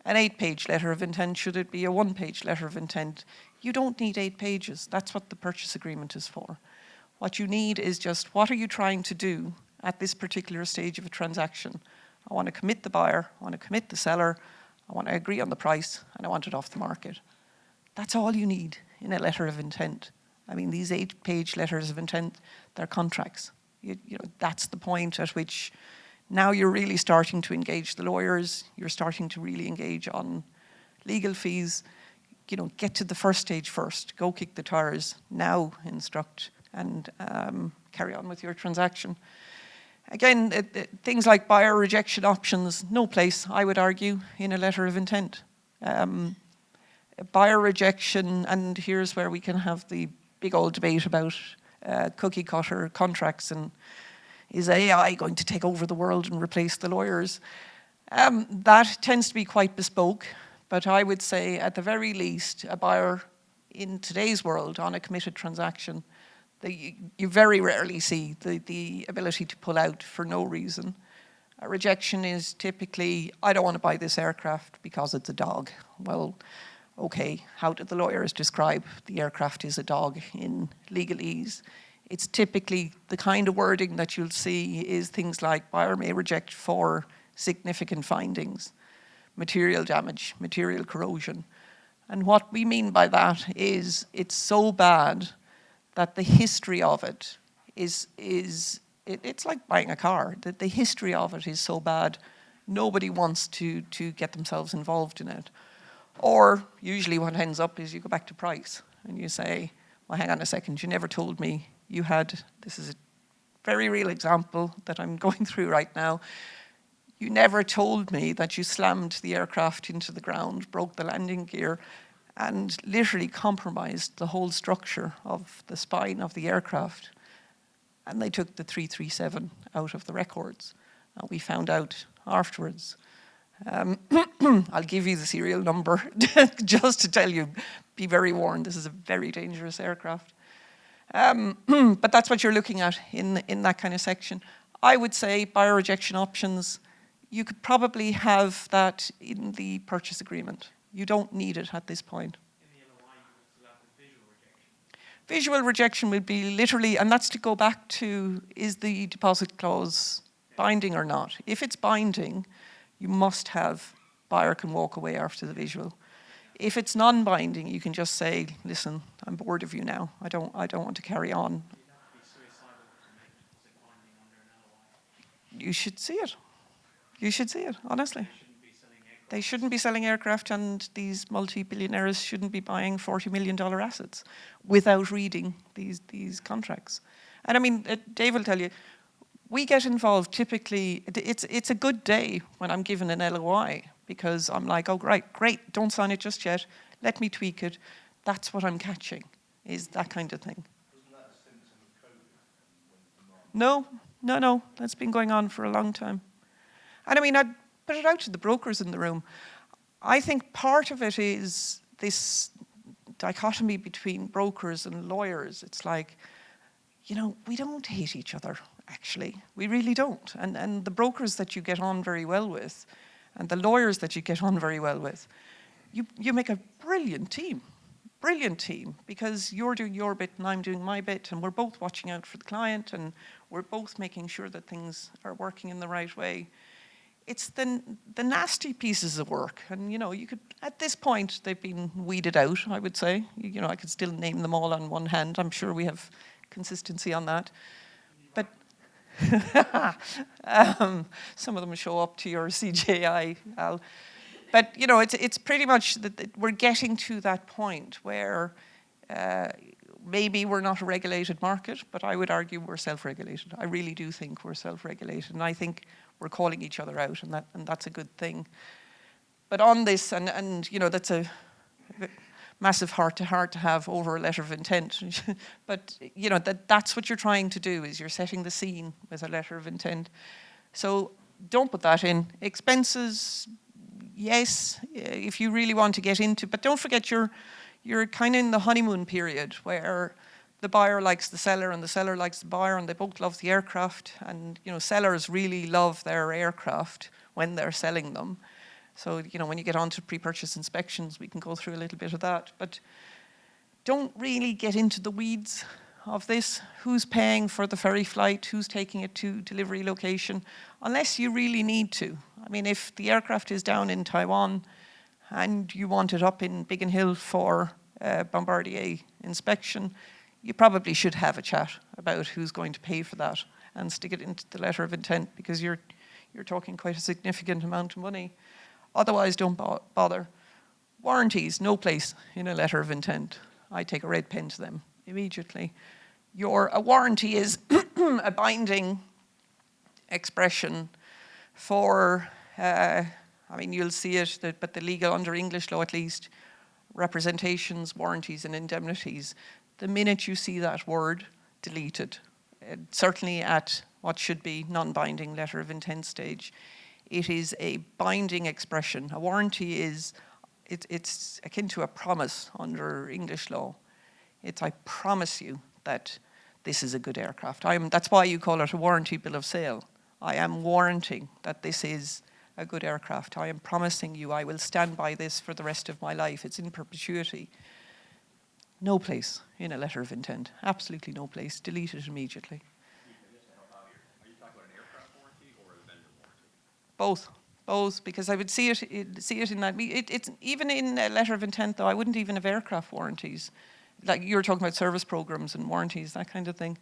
an 8-page letter of intent? Should it be a 1-page letter of intent? You don't need 8 pages. That's what the purchase agreement is for. What you need is just, what are you trying to do at this particular stage of a transaction? I want to commit the buyer, I want to commit the seller, I want to agree on the price, and I want it off the market. That's all you need in a letter of intent. I mean, these 8-page letters of intent, they're contracts. You know, that's the point at which now you're really starting to engage the lawyers, you're starting to really engage on legal fees. You know, get to the first stage first, go kick the tires, now instruct and carry on with your transaction. Again, things like buyer rejection options, no place, I would argue, in a letter of intent. Buyer rejection, and here's where we can have the big old debate about cookie cutter contracts and is AI going to take over the world and replace the lawyers? That tends to be quite bespoke, but I would say at the very least, a buyer in today's world on a committed transaction, you very rarely see the ability to pull out for no reason. A rejection is typically, I don't want to buy this aircraft because it's a dog. Well, okay, how did the lawyers describe the aircraft is a dog in legalese? It's typically the kind of wording that you'll see is things like buyer may reject for significant findings, material damage, material corrosion. And what we mean by that is it's so bad that the history of it it's like buying a car. That the history of it is so bad, nobody wants to get themselves involved in it. Or usually what ends up is you go back to price and you say, well, hang on a second, you never told me you had, this is a very real example that I'm going through right now. You never told me that you slammed the aircraft into the ground, broke the landing gear, and literally compromised the whole structure of the spine of the aircraft. And they took the 337 out of the records. We found out afterwards. I'll give you the serial number just to tell you, be very warned, this is a very dangerous aircraft. But that's what you're looking at in that kind of section. I would say buyer rejection options, you could probably have that in the purchase agreement. You don't need it at this point. In the LOI, you would still have the visual rejection. Visual rejection would be literally, and that's to go back to, is the deposit clause binding or not? If it's binding, you must have buyer can walk away after the visual. If it's non-binding, you can just say, listen, I'm bored of you now. I don't want to carry on. You'd have to be suicidal to make a deposit binding under an LOI. You should see it. You should see it, honestly. They shouldn't be selling aircraft. They shouldn't be selling aircraft, and these multi-billionaires shouldn't be buying $40 million assets without reading these contracts. And I mean, Dave will tell you, we get involved typically, it's a good day when I'm given an LOI because I'm like, oh, great, don't sign it just yet. Let me tweak it. That's what I'm catching, is that kind of thing. Wasn't that a symptom of COVID? No, that's been going on for a long time. And I mean, I'd put it out to the brokers in the room. I think part of it is this dichotomy between brokers and lawyers. It's like, you know, we don't hate each other, actually. We really don't. And the brokers that you get on very well with and the lawyers that you get on very well with, you make a brilliant team, because you're doing your bit and I'm doing my bit, and we're both watching out for the client and we're both making sure that things are working in the right way. It's the nasty pieces of work. And, you know, you could, at this point, they've been weeded out, I would say. You know, I could still name them all on one hand. I'm sure we have consistency on that. But some of them show up to your CJI, Al. But, you know, it's pretty much that we're getting to that point where maybe we're not a regulated market, but I would argue we're self-regulated. I really do think we're self-regulated. And I think we're calling each other out, and that's a good thing. But on this, and you know, that's a massive heart-to-heart to have over a letter of intent. But you know, that's what you're trying to do, is you're setting the scene with a letter of intent. So don't put that in. Expenses, yes, if you really want to get into, but don't forget you're kind of in the honeymoon period where the buyer likes the seller and the seller likes the buyer and they both love the aircraft, and you know, sellers really love their aircraft when they're selling them. So, you know, when you get on to pre-purchase inspections, we can go through a little bit of that, but don't really get into the weeds of this. Who's paying for the ferry flight? Who's taking it to delivery location? Unless you really need to. I mean, if the aircraft is down in Taiwan and you want it up in Biggin Hill for Bombardier inspection, you probably should have a chat about who's going to pay for that and stick it into the letter of intent, because you're talking quite a significant amount of money. Otherwise, don't bother. Warranties, no place in a letter of intent. I take a red pen to them immediately. A warranty is a binding expression for, you'll see it, but the legal, under English law at least, representations, warranties, and indemnities. The minute you see that word, delete it. Certainly at what should be non-binding letter of intent stage. It is a binding expression. A warranty is, it's akin to a promise under English law. It's, I promise you that this is a good aircraft. That's why you call it a warranty bill of sale. I am warranting that this is a good aircraft. I am promising you I will stand by this for the rest of my life. It's in perpetuity. No place in a letter of intent. Absolutely no place. Delete it immediately. Are you talking about an aircraft warranty or a vendor warranty? Both, because I would see it in that. It's even in a letter of intent, though. I wouldn't even have aircraft warranties. Like you were talking about service programs and warranties, that kind of thing.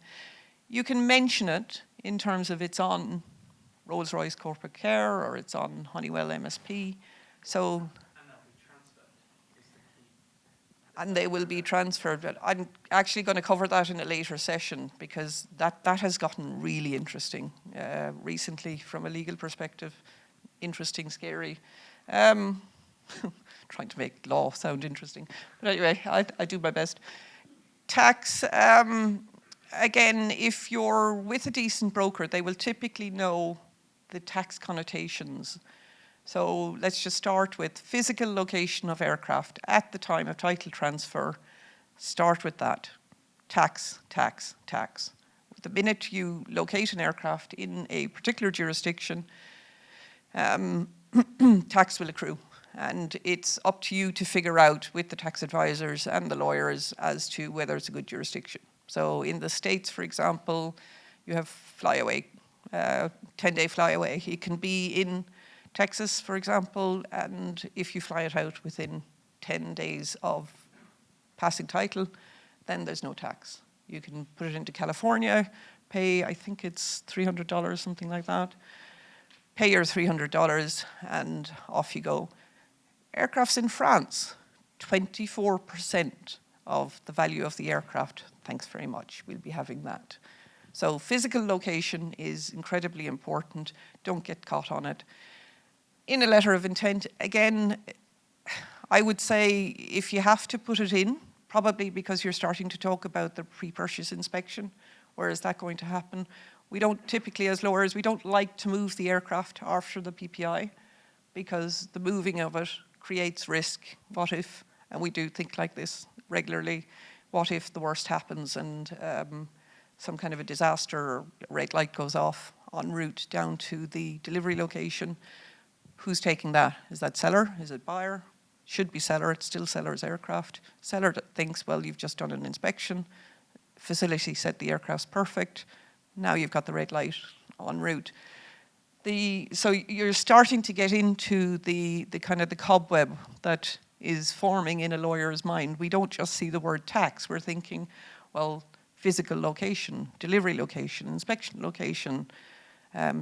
You can mention it in terms of it's on Rolls-Royce Corporate Care or it's on Honeywell MSP. So, And they'll be transferred is the key. and they will be transferred. But I'm actually going to cover that in a later session, because that has gotten really interesting recently from a legal perspective. Interesting, scary. Trying to make law sound interesting. But anyway, I do my best. Tax, again, if you're with a decent broker, they will typically know the tax connotations. So let's just start with physical location of aircraft at the time of title transfer. Start with that. Tax, tax, tax. The minute you locate an aircraft in a particular jurisdiction, tax will accrue. And it's up to you to figure out with the tax advisors and the lawyers as to whether it's a good jurisdiction. So in the States, for example, you have flyaway, 10-day flyaway. It can be in Texas, for example, and if you fly it out within 10 days of passing title, then there's no tax. You can put it into California, pay, I think it's $300, something like that. Pay your $300 and off you go. Aircrafts in France, 24% of the value of the aircraft. Thanks very much. We'll be having that. So physical location is incredibly important. Don't get caught on it. In a letter of intent, again, I would say if you have to put it in, probably because you're starting to talk about the pre-purchase inspection, where is that going to happen? We don't typically, as lawyers, we don't like to move the aircraft after the PPI, because the moving of it creates risk. What if, and we do think like this regularly, what if the worst happens and some kind of a disaster or red light goes off en route down to the delivery location? Who's taking that? Is that seller? Is it buyer? Should be seller. It's still seller's aircraft. Seller thinks, well, you've just done an inspection. Facility said the aircraft's perfect. Now you've got the red light en route. So you're starting to get into the kind of the cobweb that is forming in a lawyer's mind. We don't just see the word tax. We're thinking, well, physical location, delivery location, inspection location,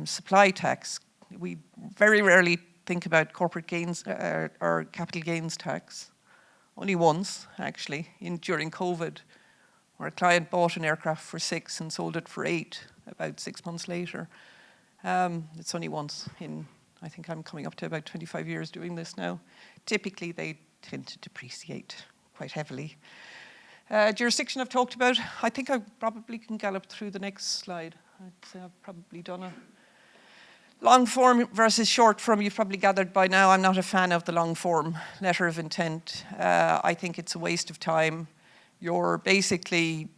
supply tax. We very rarely think about corporate gains or capital gains tax. Only once, actually, during COVID, where a client bought an aircraft for 6 and sold it for 8 about 6 months later. It's only once in, I think I'm coming up to about 25 years doing this now. Typically, they tend to depreciate quite heavily. Jurisdiction I've talked about. I think I probably can gallop through the next slide. I'd say I've probably done a long form versus short form. You've probably gathered by now I'm not a fan of the long form letter of intent. I think it's a waste of time. You're basically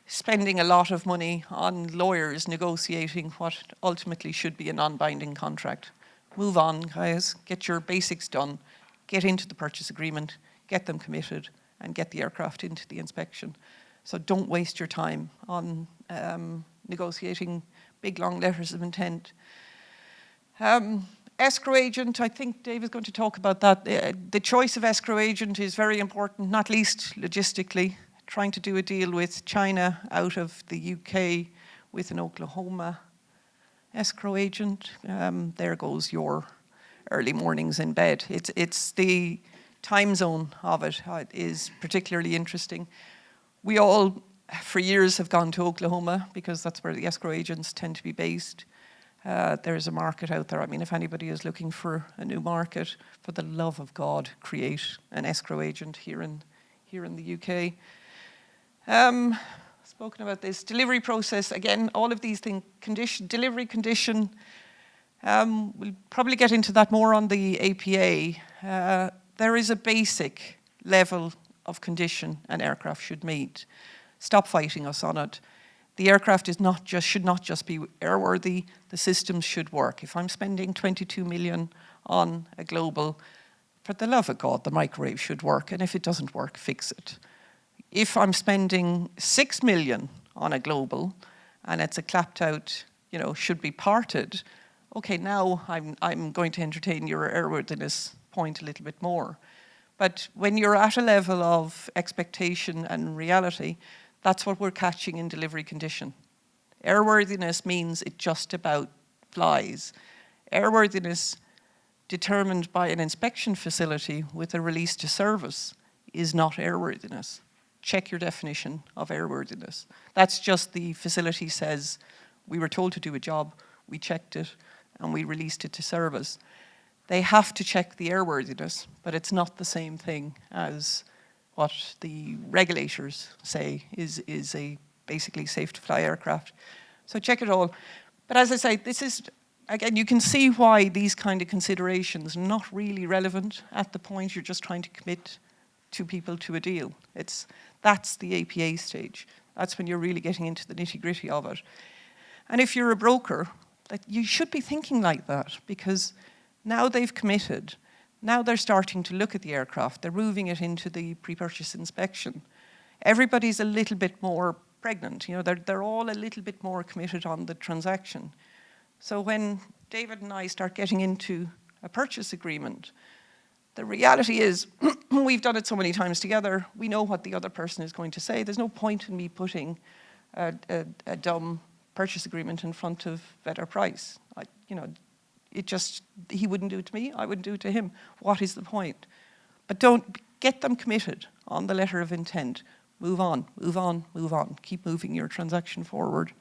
spending a lot of money on lawyers negotiating what ultimately should be a non-binding contract. Move on, guys. Get your basics done. Get into the purchase agreement. Get them committed and get the aircraft into the inspection. So don't waste your time on negotiating big, long letters of intent. escrow agent, I think Dave is going to talk about that. The choice of escrow agent is very important, not least logistically. Trying to do a deal with China out of the UK with an Oklahoma escrow agent. There goes your early mornings in bed. It's the time zone of it is particularly interesting. We all, for years, have gone to Oklahoma because that's where the escrow agents tend to be based. There's a market out there. I mean, if anybody is looking for a new market, for the love of God, create an escrow agent here in the UK. Spoken about this delivery process again. All of these things, delivery condition. We'll probably get into that more on the APA. There is a basic level of condition an aircraft should meet. Stop fighting us on it. The aircraft should not just be airworthy. The systems should work. If I'm spending 22 million on a Global, for the love of God, the microwave should work. And if it doesn't work, fix it. If I'm spending 6 million on a Global and it's a clapped out, should be parted, okay, now I'm going to entertain your airworthiness point a little bit more. But when you're at a level of expectation and reality, that's what we're catching in delivery condition. Airworthiness means it just about flies. Airworthiness determined by an inspection facility with a release to service is not airworthiness. Check your definition of airworthiness. That's just the facility says, we were told to do a job, we checked it, and we released it to service. They have to check the airworthiness, but it's not the same thing as what the regulators say is a basically safe to fly aircraft. So check it all. But as I say, this is, again, you can see why these kind of considerations are not really relevant at the point you're just trying to commit two people to a deal. That's the APA stage. That's when you're really getting into the nitty-gritty of it. And if you're a broker, you should be thinking like that, because now they've committed. Now they're starting to look at the aircraft. They're moving it into the pre-purchase inspection. Everybody's a little bit more pregnant. They're all a little bit more committed on the transaction. So when David and I start getting into a purchase agreement, the reality is we've done it so many times together, we know what the other person is going to say. There's no point in me putting a dumb purchase agreement in front of better price. He wouldn't do it to me, I wouldn't do it to him. What is the point? But don't get them committed on the letter of intent. Move on, move on, move on. Keep moving your transaction forward.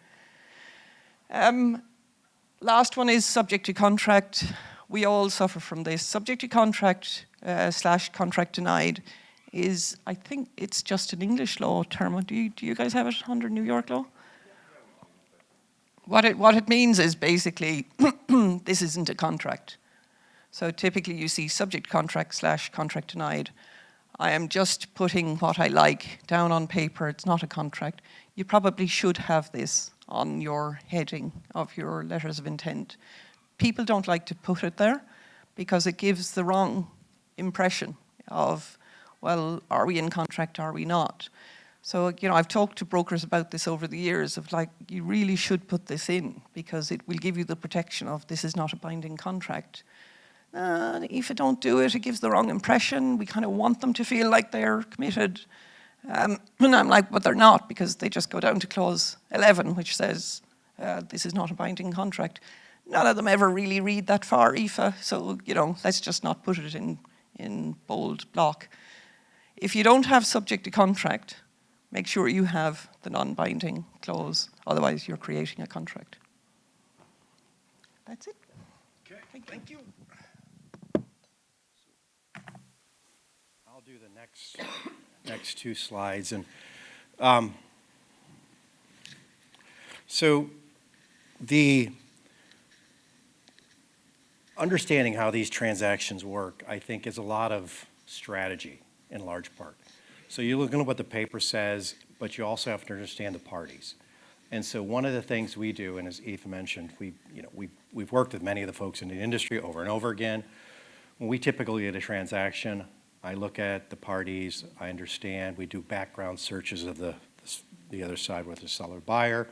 Last one is subject to contract. We all suffer from this. Subject to contract / contract denied is, I think it's just an English law term. Do you guys have it under New York law? What it means is basically this isn't a contract. So typically you see subject contract / contract denied. I am just putting what I like down on paper. It's not a contract. You probably should have this on your heading of your letters of intent. People don't like to put it there because it gives the wrong impression of, well, are we in contract, are we not? So, I've talked to brokers about this over the years of you really should put this in because it will give you the protection of this is not a binding contract. If you don't do it, it gives the wrong impression. We kind of want them to feel like they're committed. And I'm like, but they're not, because they just go down to clause 11, which says this is not a binding contract. None of them ever really read that far, Aoife, so, let's just not put it in bold block. If you don't have subject to contract, make sure you have the non-binding clause, otherwise you're creating a contract. That's it. Okay, thank you. I'll do the next two slides. And so the understanding how these transactions work, I think, is a lot of strategy in large part. So you're looking at what the paper says, but you also have to understand the parties. And so one of the things we do, and as Aoife mentioned, we've worked with many of the folks in the industry over and over again. When we typically get a transaction, I look at the parties, I understand, we do background searches of the other side with the seller buyer.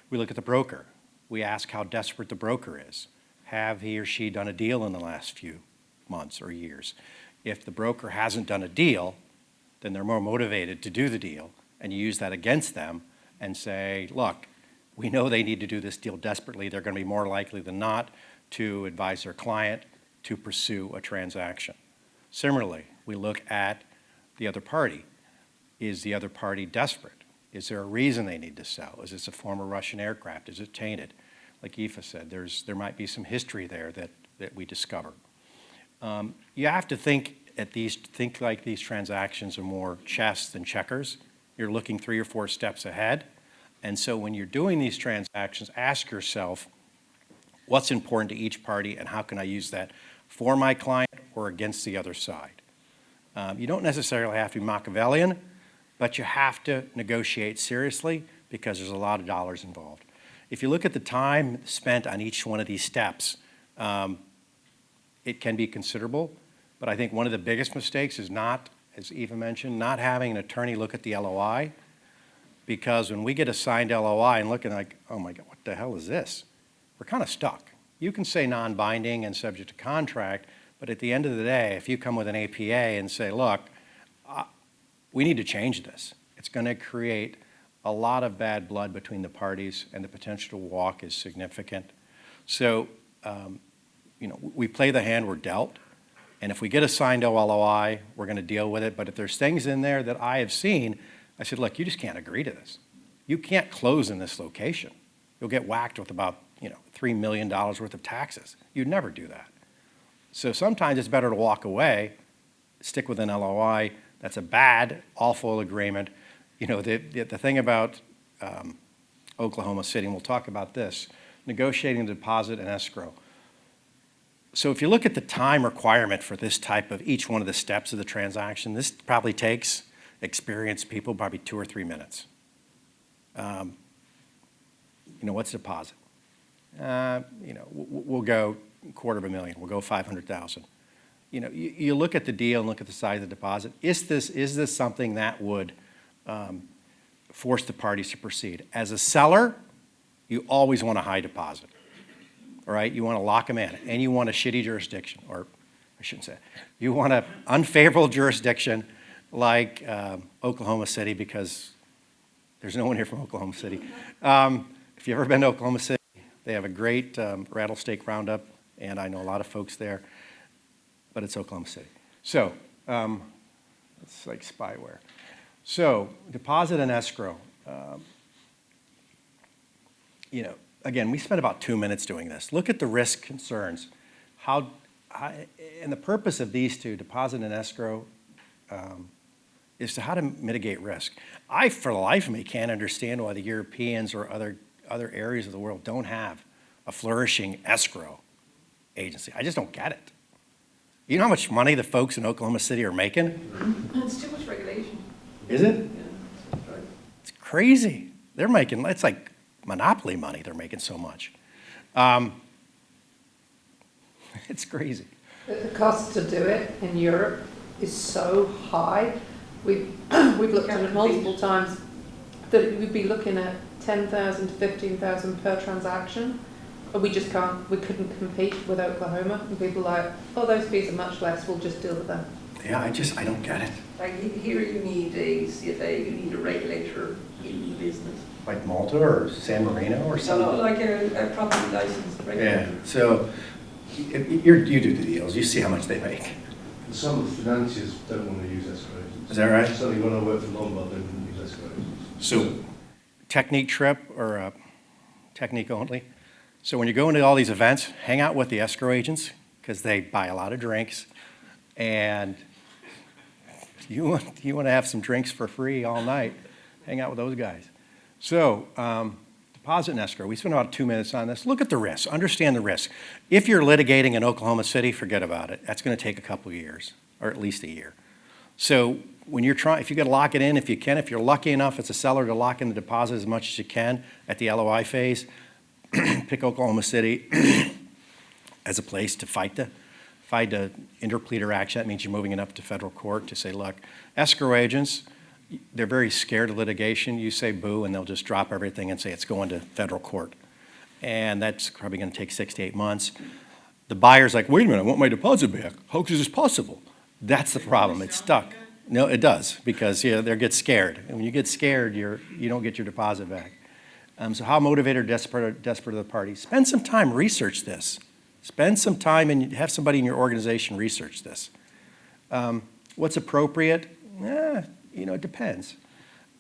We look at the broker. We ask how desperate the broker is. have he or she done a deal in the last few months or years? If the broker hasn't done a deal, then they're more motivated to do the deal, and you use that against them and say, look, we know they need to do this deal desperately. They're going to be more likely than not to advise their client to pursue a transaction. Similarly, we look at the other party. Is the other party desperate? Is there a reason they need to sell? Is this a former Russian aircraft? Is it tainted? Like Aoife said, there might be some history there that we discover. You have to think like these transactions are more chess than checkers. You're looking 3 or 4 steps ahead. And so when you're doing these transactions, ask yourself, what's important to each party and how can I use that for my client or against the other side? You don't necessarily have to be Machiavellian, but you have to negotiate seriously because there's a lot of dollars involved. If you look at the time spent on each one of these steps, it can be considerable, but I think one of the biggest mistakes is not, as Eva mentioned, not having an attorney look at the LOI, because when we get a signed LOI and looking like, oh my God, what the hell is this? We're kind of stuck. You can say non-binding and subject to contract, but at the end of the day, if you come with an APA and say, look, we need to change this, it's going to create a lot of bad blood between the parties, and the potential to walk is significant. So, we play the hand we're dealt, and if we get a signed LOI, we're going to deal with it. But if there's things in there that I have seen, I said, look, you just can't agree to this. You can't close in this location. You'll get whacked with about $3 million worth of taxes. You'd never do that. So sometimes it's better to walk away, stick with an LOI. That's a bad, awful agreement. The thing about Oklahoma City, and we'll talk about this, negotiating the deposit and escrow. So if you look at the time requirement for this type of each one of the steps of the transaction, this probably takes experienced people probably 2 or 3 minutes. What's the deposit? We'll go $250,000. We'll go 500,000. You look at the deal and look at the size of the deposit. Is this something that would force the parties to proceed? As a seller, you always want a high deposit. All right, you want to lock them in, and you want a shitty jurisdiction, or I shouldn't say, you want an unfavorable jurisdiction like Oklahoma City, because there's no one here from Oklahoma City. If you've ever been to Oklahoma City, they have a great rattlesnake roundup, and I know a lot of folks there, but it's Oklahoma City. So it's like spyware. So deposit and escrow. Again, we spent about 2 minutes doing this. Look at the risk concerns. And the purpose of these two, deposit and escrow, is to how to mitigate risk. I, for the life of me, can't understand why the Europeans or other areas of the world don't have a flourishing escrow agency. I just don't get it. You know how much money the folks in Oklahoma City are making? It's too much regulation. Is it? Yeah, It's crazy. They're making, it's like monopoly money. They're making so much. It's crazy. The cost to do it in Europe is so high. We've looked at it multiple times that we'd be looking at 10,000 to 15,000 per transaction, and we couldn't compete with Oklahoma. And people are like, oh, those fees are much less, we'll just deal with them. Yeah, I don't get it. Like here you need a CFA, you need a regulator in the business. Like Malta or San Marino or something? No, like a property licensed regulator. Yeah, so you do the deals, you see how much they make. Some of the financiers don't want to use escrow agents. Is that right? Certainly when I worked for Lombard, they wouldn't use escrow agents. So technique trip or technique only. So when you go into all these events, hang out with the escrow agents because they buy a lot of drinks, and you want to have some drinks for free all night, hang out with those guys. So deposit and escrow, we spent about 2 minutes on this. Look at the risk, understand the risk. If you're litigating in Oklahoma City, forget about it. That's going to take a couple of years, or at least a year. So when you're if you got to lock it in, if you can, if you're lucky enough as a seller to lock in the deposit as much as you can at the LOI phase, pick Oklahoma City as a place to fight the interpleader action. That means you're moving it up to federal court to say, look, escrow agents, they're very scared of litigation. You say boo, and they'll just drop everything and say it's going to federal court. And that's probably going to take 6 to 8 months. The buyer's like, wait a minute, I want my deposit back. How is this possible? That's the problem, it's stuck. No, it does, because they get scared. And when you get scared, you don't get your deposit back. So how motivated or desperate are the parties? Spend some time, research this. Spend some time and have somebody in your organization research this. What's appropriate? It depends.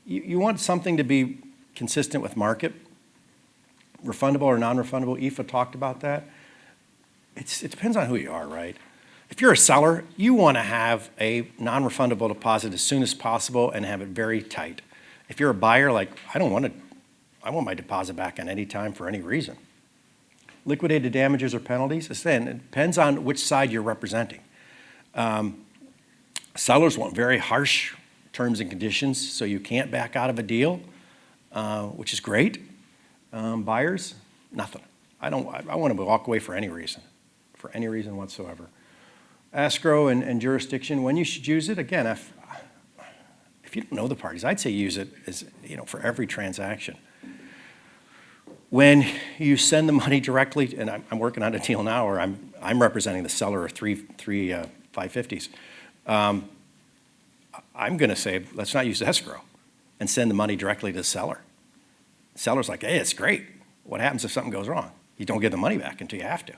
You want something to be consistent with market, refundable or non-refundable. Aoife talked about that. It depends on who you are, right? If you're a seller, you want to have a non-refundable deposit as soon as possible and have it very tight. If you're a buyer, like, I want my deposit back on any time for any reason. Liquidated damages or penalties, again, it depends on which side you're representing. Sellers want very harsh terms and conditions, so you can't back out of a deal, which is great. Buyers, nothing. I want to walk away for any reason whatsoever. Escrow and jurisdiction, when you should use it, again, if you don't know the parties, I'd say use it as, for every transaction. When you send the money directly, and I'm working on a deal now, or I'm representing the seller of three 550s, I'm going to say, let's not use escrow and send the money directly to the seller. The seller's like, hey, it's great. What happens if something goes wrong? You don't get the money back until you have to.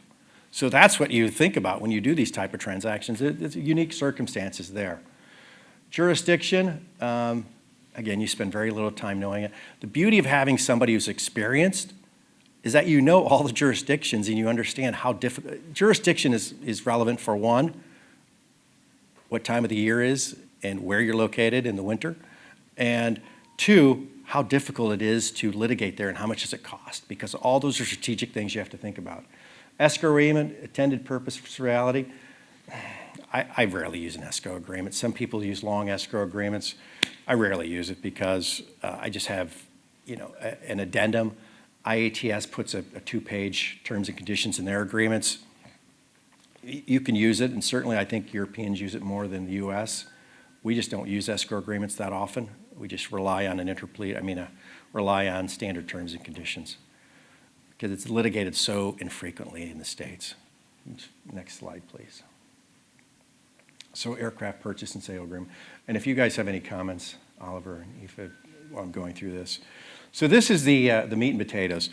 So that's what you think about when you do these type of transactions. It's unique circumstances there. Jurisdiction, again, you spend very little time knowing it. The beauty of having somebody who's experienced is that you know all the jurisdictions and you understand how difficult. Jurisdiction is relevant for one, what time of the year is and where you're located in the winter, and two, how difficult it is to litigate there and how much does it cost, because all those are strategic things you have to think about. Escrow agreement, intended purpose for reality. I rarely use an escrow agreement. Some people use long escrow agreements. I rarely use it because I just have, an addendum. IATS puts a two-page terms and conditions in their agreements. You can use it, and certainly I think Europeans use it more than the U.S. We just don't use escrow agreements that often. We just rely on rely on standard terms and conditions because it's litigated so infrequently in the States. Next slide, please. So aircraft purchase and sale agreement. And if you guys have any comments, Oliver and Aoife, while I'm going through this. So this is the meat and potatoes.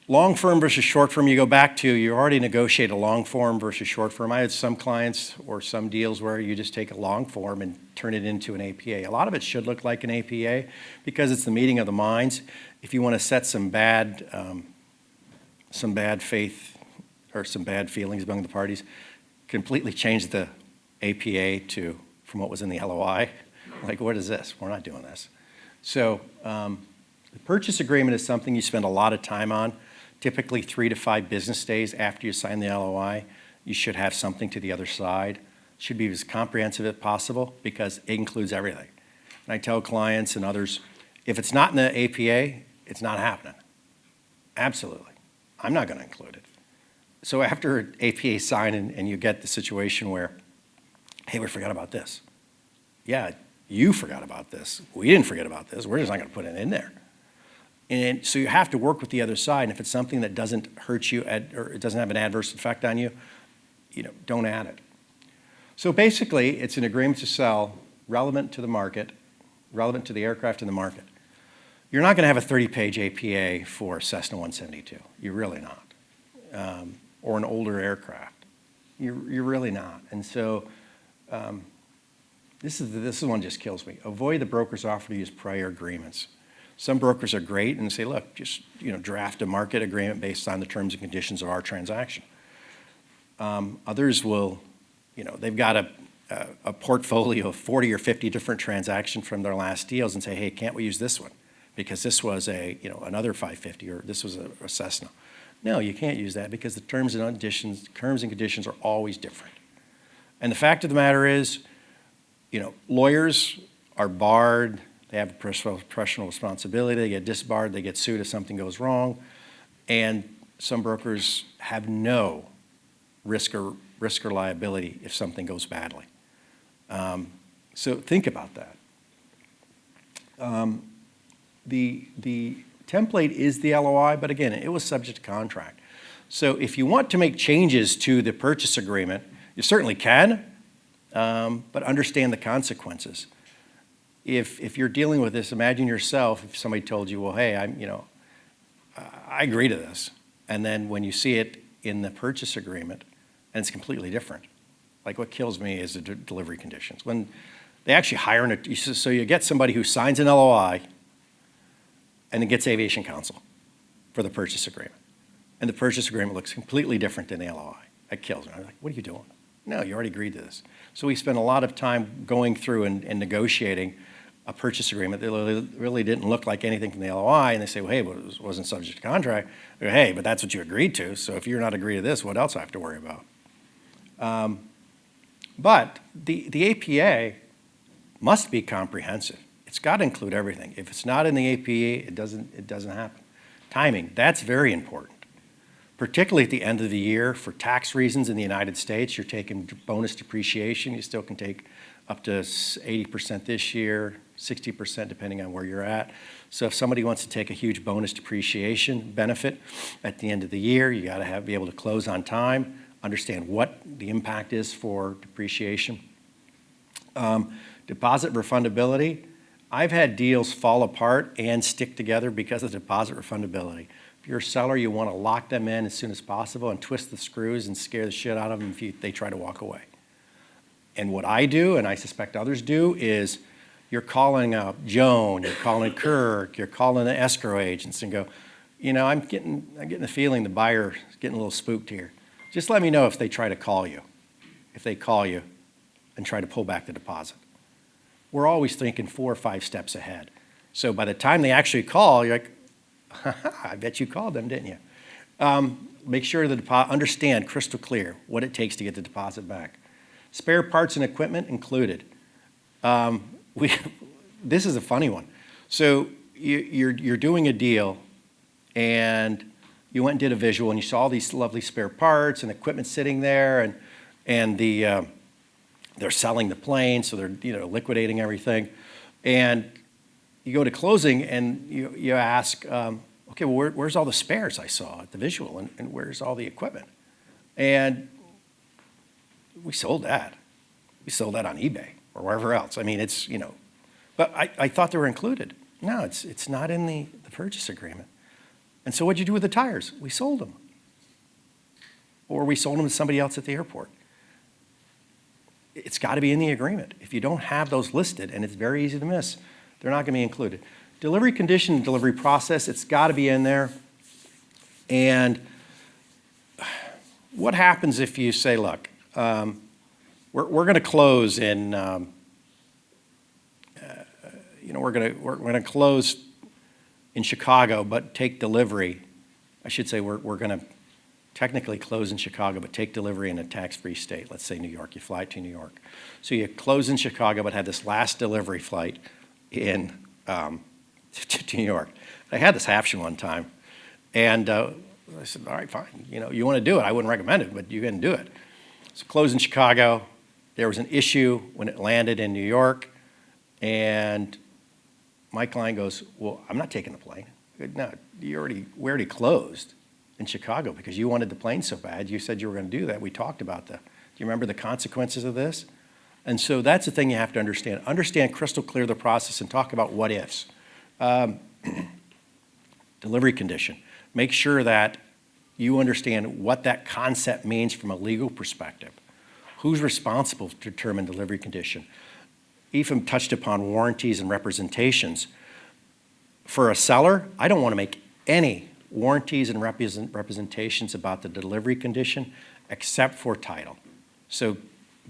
Long firm versus short firm, you go back to, you already negotiate a long form versus short firm. I had some clients or some deals where you just take a long form and turn it into an APA. A lot of it should look like an APA because it's the meeting of the minds. If you want to set some bad faith or some bad feelings among the parties, completely change the APA from what was in the LOI. Like, what is this? We're not doing this. So the purchase agreement is something you spend a lot of time on. Typically 3 to 5 business days after you sign the LOI, you should have something to the other side. It should be as comprehensive as possible because it includes everything. And I tell clients and others, if it's not in the APA, it's not happening. Absolutely. I'm not going to include it. So after APA sign and you get the situation where, hey, we forgot about this. Yeah, you forgot about this. We didn't forget about this. We're just not going to put it in there. And so you have to work with the other side. And if it's something that doesn't hurt you or it doesn't have an adverse effect on you, don't add it. So basically, it's an agreement to sell relevant to the market, relevant to the aircraft in the market. You're not going to have a 30-page APA for Cessna 172. You're really not. Or an older aircraft. You're really not. And so this one just kills me. Avoid the broker's offer to use prior agreements. Some brokers are great and say, look, just draft a market agreement based on the terms and conditions of our transaction. Others will, they've got a portfolio of 40 or 50 different transactions from their last deals and say, hey, can't we use this one? Because this was another 550 or this was a Cessna. No, you can't use that because the terms and conditions are always different. And the fact of the matter is, lawyers are barred. They have professional responsibility. They get disbarred. They get sued if something goes wrong. And some brokers have no risk or liability if something goes badly. So think about that. The template is the LOI, but again, it was subject to contract. So if you want to make changes to the purchase agreement, you certainly can, but understand the consequences. If you're dealing with this, imagine yourself if somebody told you, well, hey, I agree to this. And then when you see it in the purchase agreement, and it's completely different. Like what kills me is the delivery conditions. When they actually hire so you get somebody who signs an LOI and then gets aviation counsel for the purchase agreement. And the purchase agreement looks completely different than the LOI. That kills me. I'm like, what are you doing? No, you already agreed to this. So we spent a lot of time going through and negotiating a purchase agreement that really didn't look like anything from the LOI, and they say, well, hey, well, it wasn't subject to contract. I go, hey, but that's what you agreed to, so if you're not agreeing to this, what else do I have to worry about? But the APA must be comprehensive. It's got to include everything. If it's not in the APA, it doesn't happen. Timing, that's very important. Particularly at the end of the year, for tax reasons in the United States, you're taking bonus depreciation. You still can take up to 80% this year, 60% depending on where you're at. So if somebody wants to take a huge bonus depreciation benefit at the end of the year, you got to be able to close on time, understand what the impact is for depreciation. Deposit refundability. I've had deals fall apart and stick together because of deposit refundability. If you're a seller, you want to lock them in as soon as possible and twist the screws and scare the shit out of them if they try to walk away. And what I do, and I suspect others do, is you're calling up Joan, you're calling Kirk, you're calling the escrow agents and go, I'm getting the feeling the buyer is getting a little spooked here. Just let me know if they try to call you, if they call you and try to pull back the deposit. We're always thinking 4 or 5 steps ahead. So by the time they actually call, you're like, I bet you called them, didn't you? Make sure understand crystal clear what it takes to get the deposit back. Spare parts and equipment included. This is a funny one. So you're doing a deal, and you went and did a visual, and you saw all these lovely spare parts and equipment sitting there, and they're selling the plane, so they're liquidating everything, and you go to closing, and you ask, okay, well, where's all the spares I saw at the visual, and where's all the equipment? And we sold that. We sold that on eBay or wherever else. I mean, it's, but I thought they were included. No, it's not in the purchase agreement. And so what'd you do with the tires? We sold them. Or we sold them to somebody else at the airport. It's got to be in the agreement. If you don't have those listed, and it's very easy to miss, they're not going to be included. Delivery condition and delivery process, it's got to be in there. And what happens if you say, look, we're going to close in, we're going to close in Chicago, but take delivery. I should say we're going to technically close in Chicago, but take delivery in a tax-free state. Let's say New York. You fly to New York. So you close in Chicago, but had this last delivery flight in to New York. I had this happen one time, and I said, all right, fine. You want to do it. I wouldn't recommend it, but you can do it. So close in Chicago. There was an issue when it landed in New York, and my client goes, well, I'm not taking the plane. I said, no, we already closed in Chicago because you wanted the plane so bad. You said you were going to do that. We talked about that. Do you remember the consequences of this? And so that's the thing you have to understand. Understand crystal clear the process and talk about what ifs. Delivery condition. Make sure that you understand what that concept means from a legal perspective. Who's responsible to determine delivery condition? Ethan touched upon warranties and representations. For a seller, I don't want to make any warranties and representations about the delivery condition except for title. So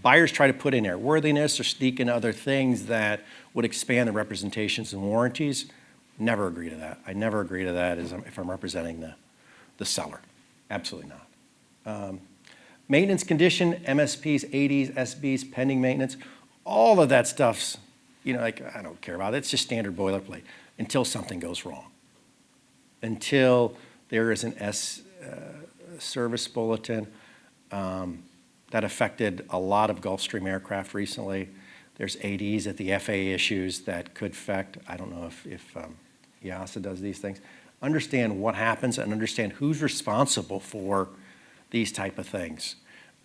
buyers try to put in airworthiness or sneak in other things that would expand the representations and warranties. Never agree to that. I never agree to that if I'm representing the seller. Absolutely not. Maintenance condition, MSPs, ADs, SBs, pending maintenance, all of that stuff's, I don't care about it. It's just standard boilerplate until something goes wrong. Until there is an service bulletin that affected a lot of Gulfstream aircraft recently. There's ADs at the FAA issues that could affect, I don't know if EASA does these things. understand what happens and understand who's responsible for these type of things.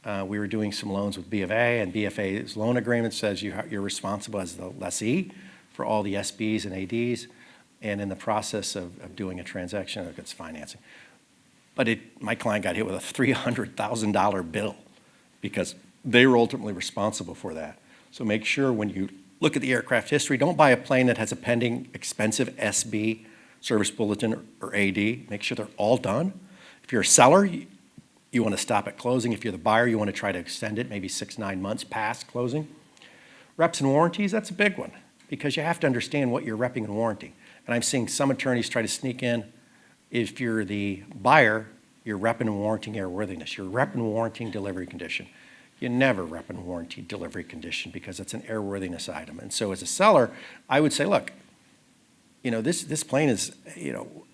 We were doing some loans with B of A, and BFA's loan agreement says you're responsible as the lessee for all the SBs and ADs, and in the process of doing a transaction, it gets financing. But my client got hit with a $300,000 bill because they were ultimately responsible for that. So make sure when you look at the aircraft history, don't buy a plane that has a pending expensive SB, service bulletin, or AD. Make sure they're all done. If you're a seller, you want to stop at closing. If you're the buyer, you want to try to extend it maybe 6-9 months past closing. Reps and warranties, that's a big one because you have to understand what you're repping and warranting. And I'm seeing some attorneys try to sneak in, if you're the buyer, you're repping and warranting airworthiness. You're repping and warranting delivery condition. You never rep and warranty delivery condition because it's an airworthiness item. And so as a seller, I would say, look, this plane is,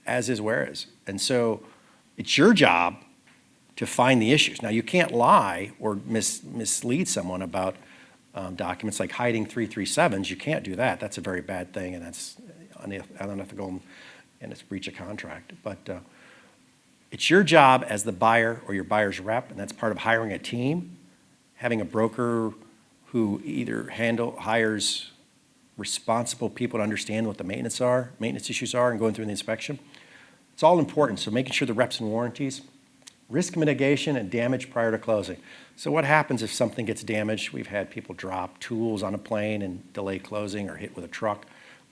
as is, where is. And so it's your job to find the issues. Now, you can't lie or mislead someone about documents like hiding 337s. You can't do that. That's a very bad thing, and that's unethical, and it's breach of contract. But it's your job as the buyer or your buyer's rep, and that's part of hiring a team, having a broker who either hires responsible people to understand what the maintenance issues are, and going through the inspection. It's all important, so making sure the reps and warranties, risk mitigation, and damage prior to closing. So what happens if something gets damaged? We've had people drop tools on a plane and delay closing or hit with a truck.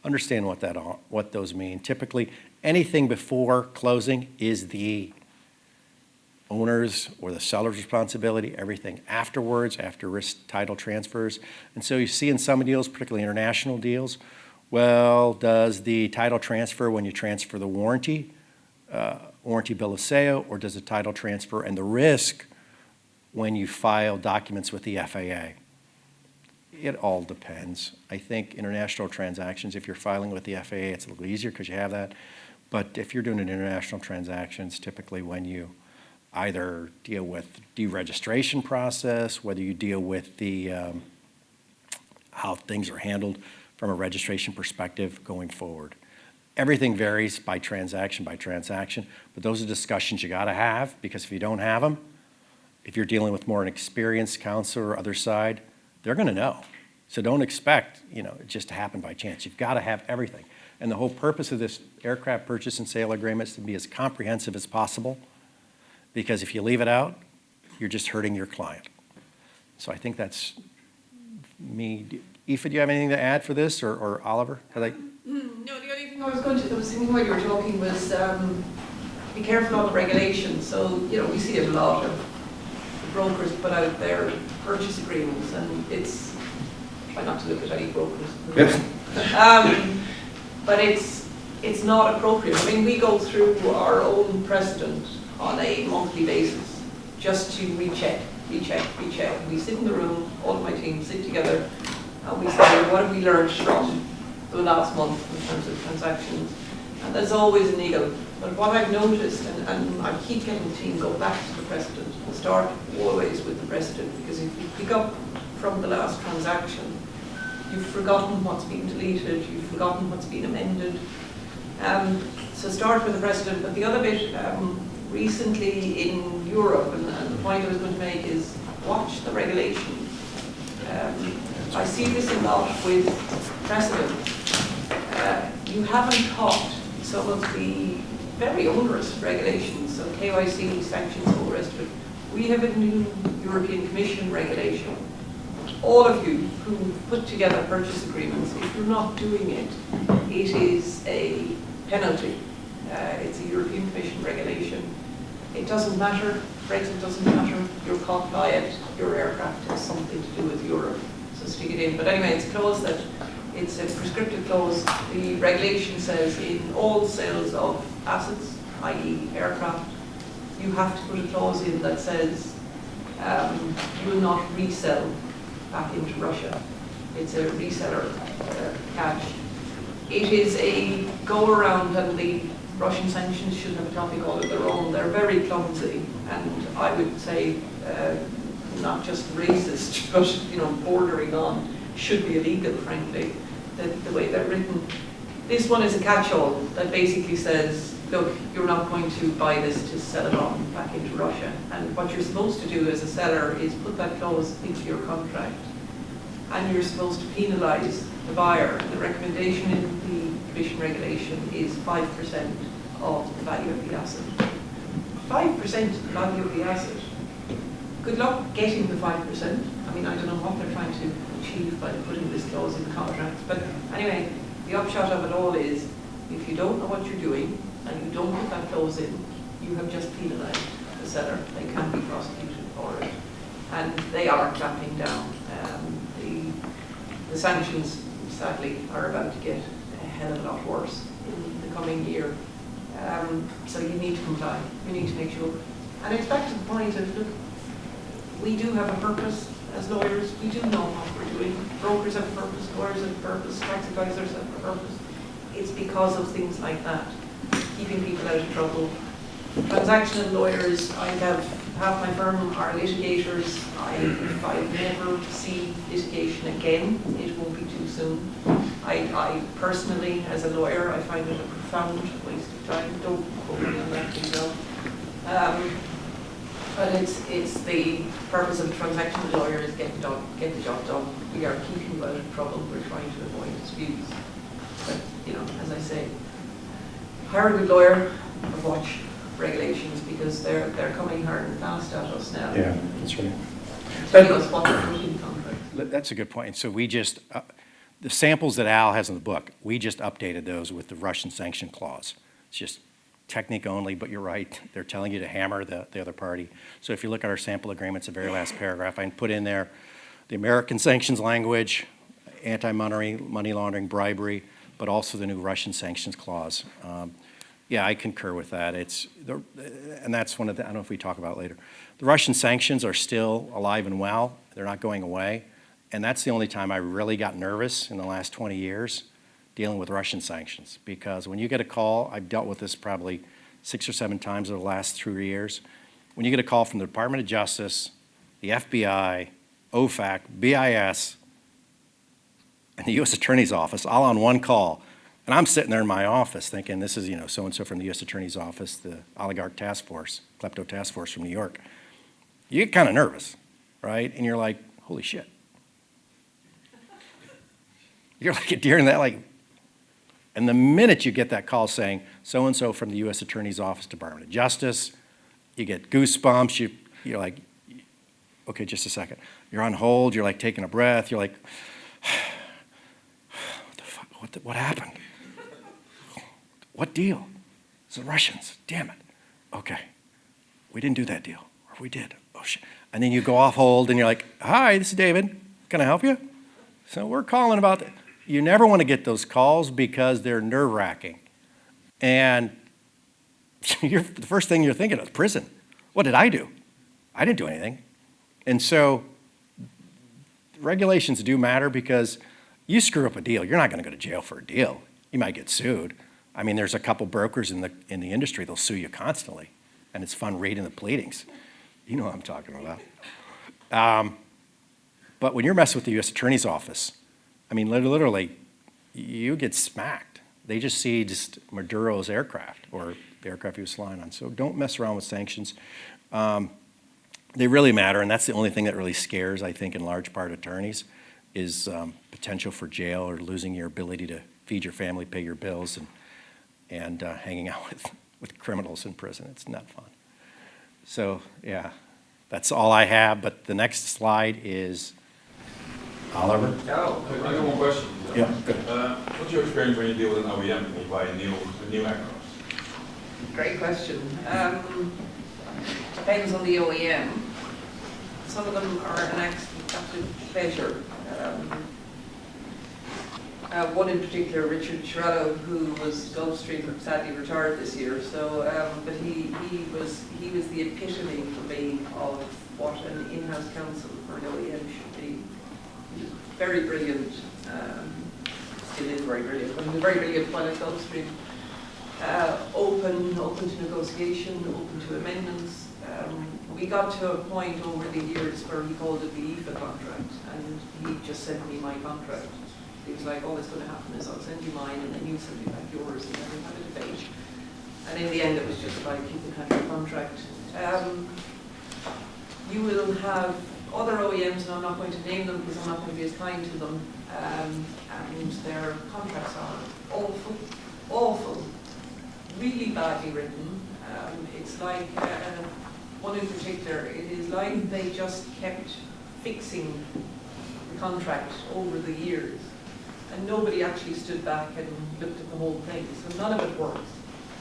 Understand what those mean. Typically, anything before closing is the owner's or the seller's responsibility. Everything afterwards, after risk title transfers. And so you see in some deals, particularly international deals, well, does the title transfer when you transfer the warranty bill of sale, or does the title transfer and the risk when you file documents with the FAA? It all depends. I think international transactions, if you're filing with the FAA, it's a little easier because you have that. But if you're doing an international transactions, typically when you either deal with deregistration process, whether you deal with the how things are handled from a registration perspective going forward. Everything varies by transaction, but those are discussions you got to have, because if you don't have them, if you're dealing with more an experienced counselor or other side, they're going to know. So don't expect, it just to happen by chance. You've got to have everything. And the whole purpose of this aircraft purchase and sale agreement is to be as comprehensive as possible, because if you leave it out, you're just hurting your client. So I think that's me. Aoife, do you have anything to add for this, or Oliver? No, the only thing I was thinking while you were talking was be careful on the regulations. So, we see a lot of brokers put out their purchase agreements, and try not to look at any brokers. Yes. But it's not appropriate. I mean, we go through our own precedent on a monthly basis just to recheck. We sit in the room, all of my team sit together, and we say, what have we learned from the last month in terms of transactions? And there's always a needle. But what I've noticed, and I keep getting the team go back to the precedent, and start always with the precedent, because if you pick up from the last transaction, you've forgotten what's been deleted, you've forgotten what's been amended. So start with the precedent. But the other bit, recently in Europe, and the point I was going to make is watch the regulations. I see this a lot with precedent. You haven't caught some of the very onerous regulations, so KYC, sanctions, all the rest of it. We have a new European Commission regulation. All of you who put together purchase agreements, if you're not doing it, it is a penalty. It's a European Commission regulation. It doesn't matter, Brexit doesn't matter, you're caught by it, your aircraft has something to do with Europe, so stick it in. But anyway, it's a clause that, it's a prescriptive clause. The regulation says in all sales of assets, i.e. aircraft, you have to put a clause in that says you will not resell back into Russia. It's a reseller catch. It is a go-around, and the Russian sanctions should have a topic all of their own. They're very clumsy, and I would say not just racist, but bordering on, should be illegal, frankly, the way they're written. This one is a catch-all that basically says look, you're not going to buy this to sell it on back into Russia. And what you're supposed to do as a seller is put that clause into your contract. And you're supposed to penalise the buyer. The recommendation in the Commission regulation is 5% of the value of the asset. 5% of the value of the asset. Good luck getting the 5%. I mean, I don't know what they're trying to achieve by putting this clause in the contract. But anyway, the upshot of it all is, if you don't know what you're doing and you don't put that clause in, you have just penalised the seller. They can be prosecuted for it. And they are clamping down. The sanctions, sadly, are about to get a hell of a lot worse in the coming year. So you need to comply. You need to make sure. And it's back to the point of, look, we do have a purpose as lawyers. We do know what we're doing. Brokers have a purpose, lawyers have a purpose, tax advisors have a purpose. It's because of things like that, keeping people out of trouble. Transactional lawyers, I have half my firm are litigators. If I never see litigation again, it won't be too soon. I personally, as a lawyer, I find it a profound waste of time. Don't quote me on that, please don't. But it's the purpose of a transactional lawyer is get the job done. We are keeping you out of trouble. We're trying to avoid disputes. But, you know, as I say, hire a good lawyer and watch regulations, because they're coming hard and fast at us now. Yeah, that's right. Telling us what to put in contracts. That's a good point. So we just, the samples that Al has in the book, we just updated those with the Russian sanction clause. It's just technique only, but you're right. They're telling you to hammer the other party. So if you look at our sample agreements, the very last paragraph, I can put in there the American sanctions language, anti-money laundering, bribery, but also the new Russian sanctions clause. Yeah, I concur with that. And that's one of the, I don't know if we talk about it later. The Russian sanctions are still alive and well. They're not going away. And that's the only time I really got nervous in the last 20 years dealing with Russian sanctions. Because when you get a call, I've dealt with this probably 6 or 7 times over the last 3 years. When you get a call from the Department of Justice, the FBI, OFAC, BIS, and the U.S. Attorney's Office, all on one call. And I'm sitting there in my office thinking, this is, so-and-so from the U.S. Attorney's Office, the oligarch task force, klepto task force from New York. You get kind of nervous, right? And you're like, holy shit. You're like a deer in that, like, and the minute you get that call saying, so-and-so from the U.S. Attorney's Office, Department of Justice, you get goosebumps, you're like, okay, just a second. You're on hold, you're like taking a breath, you're like, what the fuck, what happened? What deal? It's the Russians, damn it. Okay, we didn't do that deal, or we did, oh shit. And then you go off hold and you're like, hi, this is David, can I help you? So we're calling about that. You never want to get those calls because they're nerve-wracking. And the first thing you're thinking of is prison. What did I do? I didn't do anything. And so regulations do matter, because you screw up a deal, you're not going to go to jail for a deal. You might get sued. I mean, there's a couple brokers in the industry, they'll sue you constantly. And it's fun reading the pleadings. You know what I'm talking about. But when you're messing with the U.S. Attorney's Office, I mean, literally, you get smacked. They just see Maduro's aircraft, or the aircraft he was flying on. So don't mess around with sanctions. They really matter, and that's the only thing that really scares, I think, in large part attorneys, is potential for jail or losing your ability to feed your family, pay your bills, and hanging out with criminals in prison. It's not fun. So, yeah, that's all I have. But the next slide is Oliver. Yeah, I got one question. Yeah, good. What's your experience when you deal with an OEM and you buy a new aircraft? Great question. Depends on the OEM. Some of them are an absolute pleasure. One in particular, Richard Chirello, who was Gulfstream, sadly retired this year. So, but he was the epitome for me of what an in-house counsel for an OEM should be. He was very brilliant. Still is very brilliant. But he was very brilliant while at Gulfstream. Open to negotiation, open to amendments. We got to a point over the years where he called it the EFA contract, and he just sent me my contract. He was like, all that's going to happen is I'll send you mine, and then you send me back yours, and then we had a debate. And in the end, it was just like, you can have your contract. You will have other OEMs, and I'm not going to name them because I'm not going to be as kind to them, and their contracts are awful, awful, really badly written. It's like, one in particular, it is like they just kept fixing the contract over the years, and nobody actually stood back and looked at the whole thing. So none of it works.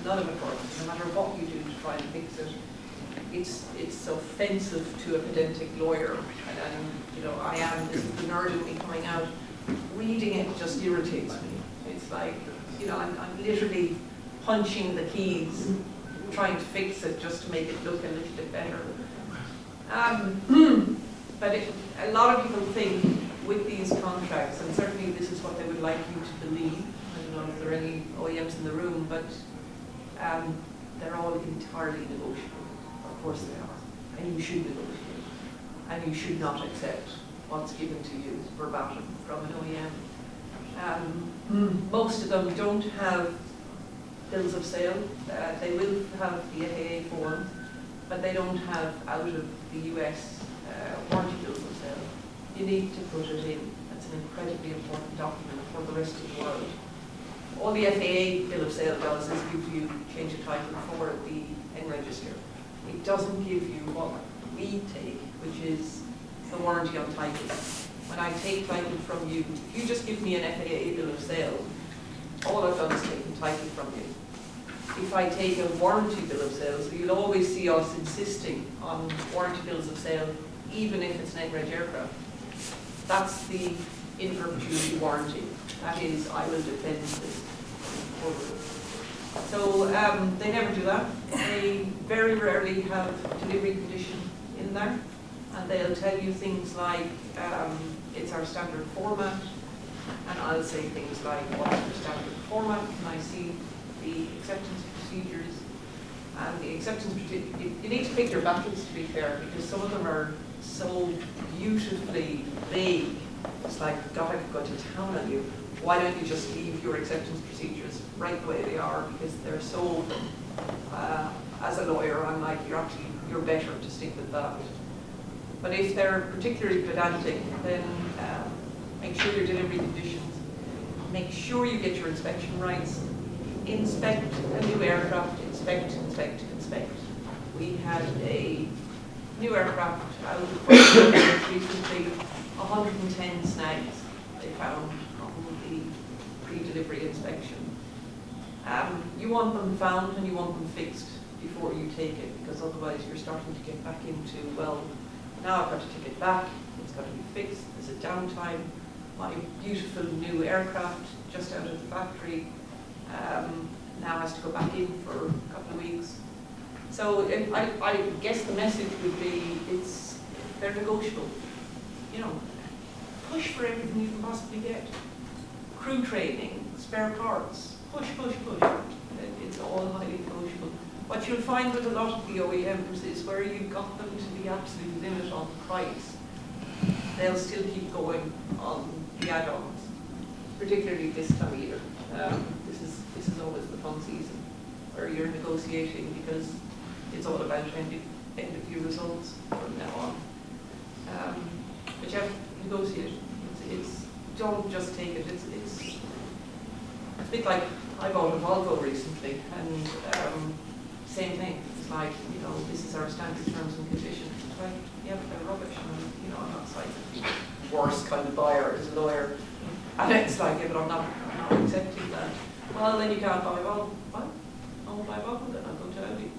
None of it works. No matter what you do to try and fix it, it's offensive to a pedantic lawyer. And you know, this is the nerd in me coming out. Reading it just irritates me. It's like, you know, I'm literally punching the keys, trying to fix it just to make it look a little bit better. But a lot of people think with these contracts, and certainly this is what they would like you to believe. I don't know if there are any OEMs in the room, but they're all entirely negotiable. Of course they are. And you should negotiate. And you should not accept what's given to you verbatim from an OEM. Most of them don't have bills of sale. They will have the FAA form, but they don't have out of the US warranty bills of sale. You need to put it in. That's an incredibly important document for the rest of the world. All the FAA bill of sale does is give you change of title for the N register. It doesn't give you what we take, which is the warranty on title. When I take title from you, if you just give me an FAA bill of sale, all I've done is taken title from you. If I take a warranty bill of sale, so you'll always see us insisting on warranty bills of sale, even if it's an N-Reg aircraft. That's the in perpetuity warranty. That is, I will defend this forward. So they never do that. They very rarely have delivery condition in there, and they'll tell you things like, it's our standard format, and I'll say things like, what's your standard format? Can I see the acceptance procedures? And the acceptance procedures, you need to pick your battles, to be fair, because some of them are so beautifully vague. It's like, God, I could go to town on you. Why don't you just leave your acceptance procedures right the way they are, because they're so open. As a lawyer, I'm like, you're better to stick with that. But if they're particularly pedantic, then make sure your delivery conditions, make sure you get your inspection rights, inspect a new aircraft, inspect, inspect, inspect. We had a new aircraft out of recently, 110 snags they found on the pre-delivery inspection. You want them found and you want them fixed before you take it, because otherwise you're starting to get back into, well, now I've got to take it back, it's got to be fixed, there's a downtime. My beautiful new aircraft, just out of the factory, now has to go back in for a couple of weeks. So I guess the message would be, they're negotiable. You know, push for everything you can possibly get. Crew training, spare parts, push, push, push. It's all highly negotiable. What you'll find with a lot of the OEMs is where you've got them to the absolute limit on price, they'll still keep going on the add-ons, particularly this time of year. This is always the fun season where you're negotiating, because it's all about end of year results from now on. But you have to negotiate. Don't just take it. It's a bit like, I bought a Volvo recently, and same thing. It's like, you know, this is our standard terms and conditions. It's like, yeah, but they're rubbish. And, you know, I'm not like the worst kind of buyer as a lawyer. And it's like, yeah, but I'm not accepting that. Well, then you can't buy Volvo. What? I won't buy Volvo, then I'll go to Audi.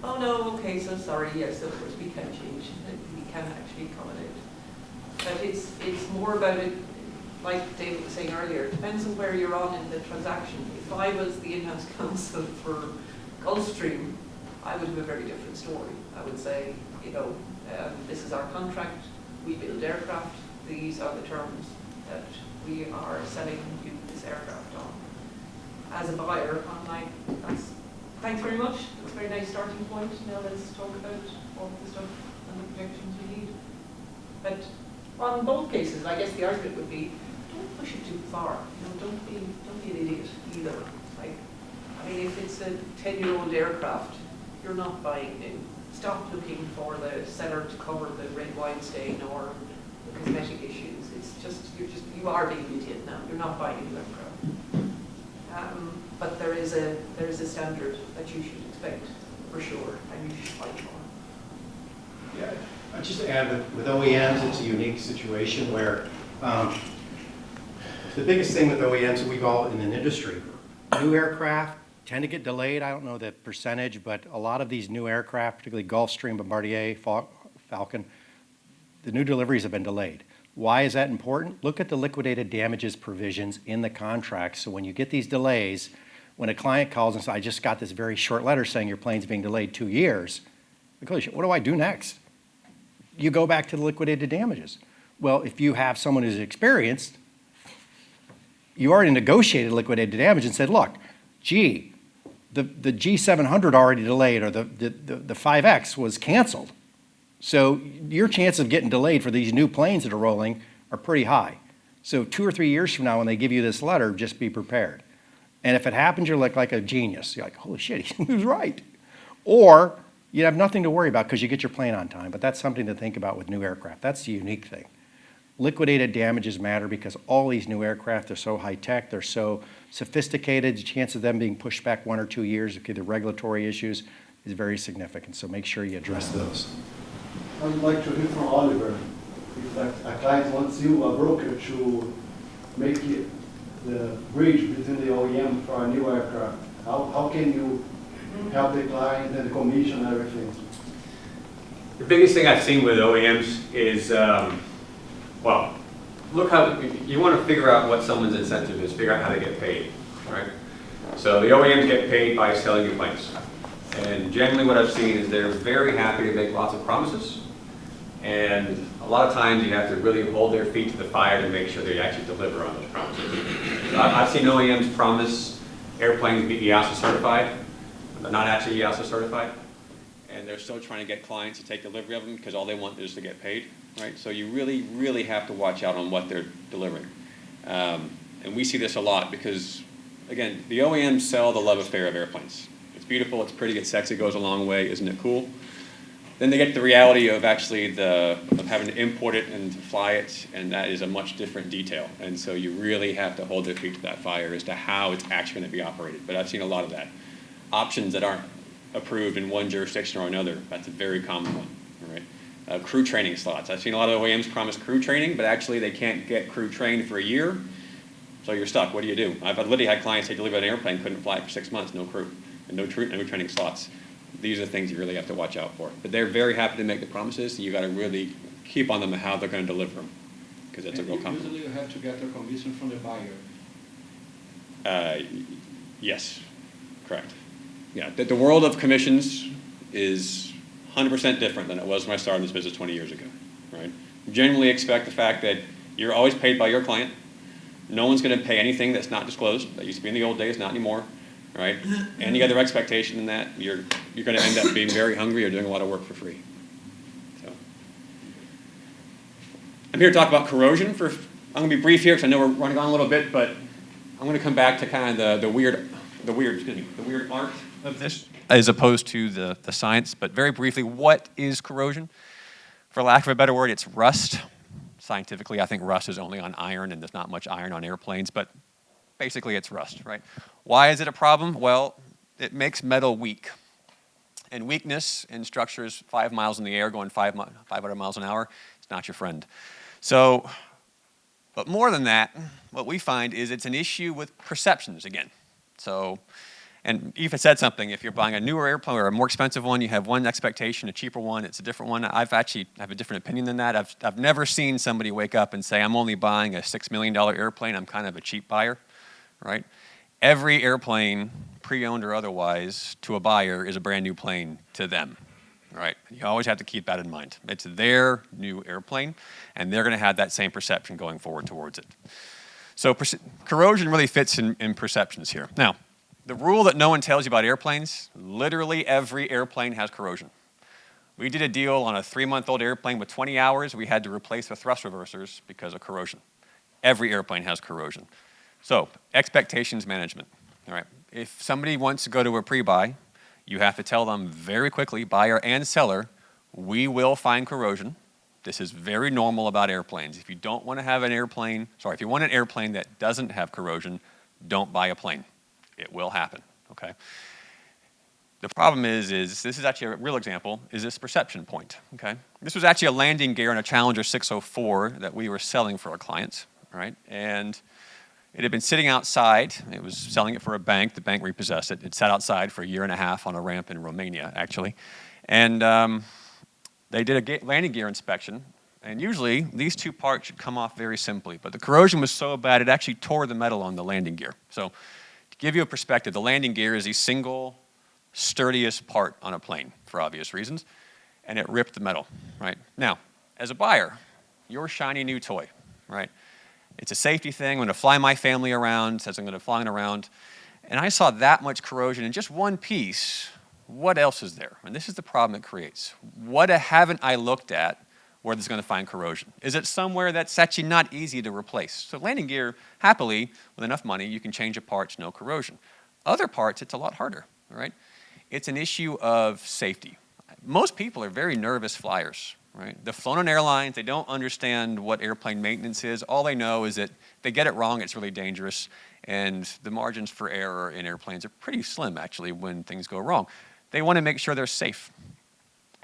Oh no, okay, so sorry, yes, of course we can change. We can actually accommodate. But it's more about it, like David was saying earlier, it depends on where you're on in the transaction. If I was the in-house counsel for Gulfstream, I would have a very different story. I would say, you know, this is our contract, we build aircraft, these are the terms that we are selling you this aircraft on. As a buyer, I'm like, thanks very much, that's a very nice starting point. Now let's talk about all the stuff and the projections we need. But on both cases, I guess the argument would be, don't push it too far. You know, don't be an idiot either. Like, I mean, if it's a 10-year-old aircraft, you're not buying new. Stop looking for the seller to cover the red wine stain or the cosmetic issues. It's just, you are being an idiot now. You're not buying a new aircraft. But there is a standard that you should expect for sure, and you should fight for. Yeah, I'd just add that with OEMs, it's a unique situation where the biggest thing with OEMs that we've all in an industry, new aircraft tend to get delayed. I don't know the percentage, but a lot of these new aircraft, particularly Gulfstream, Bombardier, Falcon, the new deliveries have been delayed. Why is that important? Look at the liquidated damages provisions in the contract. So when you get these delays, when a client calls and says, I just got this very short letter saying your plane's being delayed 2 years, because what do I do next? You go back to the liquidated damages. Well, if you have someone who's experienced, you already negotiated liquidated damage and said, look, gee, the G700 already delayed, or the 5X was canceled. So your chance of getting delayed for these new planes that are rolling are pretty high. So 2 or 3 years from now when they give you this letter, just be prepared. And if it happens, you're like a genius. You're like, holy shit, he was right. Or you have nothing to worry about because you get your plane on time. But that's something to think about with new aircraft. That's the unique thing. Liquidated damages matter because all these new aircraft are so high-tech, they're so sophisticated, the chance of them being pushed back 1 or 2 years because of regulatory issues is very significant. So make sure you address those. I would like to hear from Oliver. If a client wants you, a broker, to make the bridge between the OEM for a new aircraft, how can you help the client and the commission and everything? The biggest thing I've seen with OEMs is, well, look how, you want to figure out what someone's incentive is, figure out how they get paid, right? So the OEMs get paid by selling you planes. And generally what I've seen is they're very happy to make lots of promises. And a lot of times you have to really hold their feet to the fire to make sure they actually deliver on those promises. So I've seen OEMs promise airplanes be EASA certified, but not actually EASA certified. And they're still trying to get clients to take delivery of them because all they want is to get paid, right? So you really, really have to watch out on what they're delivering. And we see this a lot because, again, the OEMs sell the love affair of airplanes. It's beautiful, it's pretty, it's sexy, it goes a long way, isn't it cool? Then they get the reality of actually of having to import it and to fly it, and that is a much different detail. And so you really have to hold their feet to that fire as to how it's actually going to be operated. But I've seen a lot of that. Options that aren't approved in one jurisdiction or another, that's a very common one, all right? Crew training slots. I've seen a lot of OEMs promise crew training, but actually they can't get crew trained for a year, so you're stuck. What do? I've literally had clients take delivery of an airplane, couldn't fly it for 6 months, no crew, and no training slots. These are the things you really have to watch out for. But they're very happy to make the promises, so you got to really keep on them and how they're going to deliver them, because that's a real compliment. Usually you have to get a commission from the buyer. Yes, correct. Yeah, the world of commissions is 100% different than it was when I started this business 20 years ago, right? Generally expect the fact that you're always paid by your client. No one's going to pay anything that's not disclosed. That used to be in the old days, not anymore, right? Any other expectation than that, you're going to end up being very hungry or doing a lot of work for free. So, I'm here to talk about corrosion. I'm going to be brief here because I know we're running on a little bit, but I'm going to come back to kind of the weird art of this, as opposed to the science. But very briefly, what is corrosion? For lack of a better word, it's rust. Scientifically, I think rust is only on iron, and there's not much iron on airplanes, but basically it's rust, right? Why is it a problem? Well, it makes metal weak. And weakness in structures 5 miles in the air going 500 miles an hour, it's not your friend. So, but more than that, what we find is it's an issue with perceptions again. So, and Eva said something, if you're buying a newer airplane or a more expensive one, you have one expectation, a cheaper one, it's a different one. I have a different opinion than that. I've never seen somebody wake up and say, I'm only buying a $6 million airplane, I'm kind of a cheap buyer, right? Every airplane, pre-owned or otherwise, to a buyer is a brand new plane to them, right? You always have to keep that in mind. It's their new airplane, and they're gonna have that same perception going forward towards it. So corrosion really fits in perceptions here. Now, the rule that no one tells you about airplanes, literally every airplane has corrosion. We did a deal on a 3-month-old airplane with 20 hours. We had to replace the thrust reversers because of corrosion. Every airplane has corrosion. So, expectations management, all right? if somebody wants to go to a pre-buy, you have to tell them very quickly, buyer and seller, we will find corrosion. This is very normal about airplanes. If you don't want to have an airplane, if you want an airplane that doesn't have corrosion, don't buy a plane. It will happen, okay? The problem is this is actually a real example, is this perception point, okay? This was actually a landing gear on a Challenger 604 that we were selling for a client, right? And it had been sitting outside. It was selling it for a bank. The bank repossessed it. It sat outside for 1.5 years on a ramp in Romania, actually. And they did a landing gear inspection. And usually, these two parts should come off very simply. But the corrosion was so bad, it actually tore the metal on the landing gear. So to give you a perspective, the landing gear is the single sturdiest part on a plane, for obvious reasons. And it ripped the metal, right? Now, as a buyer, your shiny new toy, right? It's a safety thing. I'm going to fly my family around, says I'm going to fly it around. And I saw that much corrosion in just one piece. What else is there? And this is the problem it creates. What haven't I looked at where there's going to find corrosion? Is it somewhere that's actually not easy to replace? So landing gear, happily, with enough money, you can change a parts, no corrosion. Other parts, it's a lot harder, right? It's an issue of safety. Most people are very nervous flyers. Right? They've flown on airlines. They don't understand what airplane maintenance is. All they know is that if they get it wrong, it's really dangerous. And the margins for error in airplanes are pretty slim, actually, when things go wrong. They want to make sure they're safe.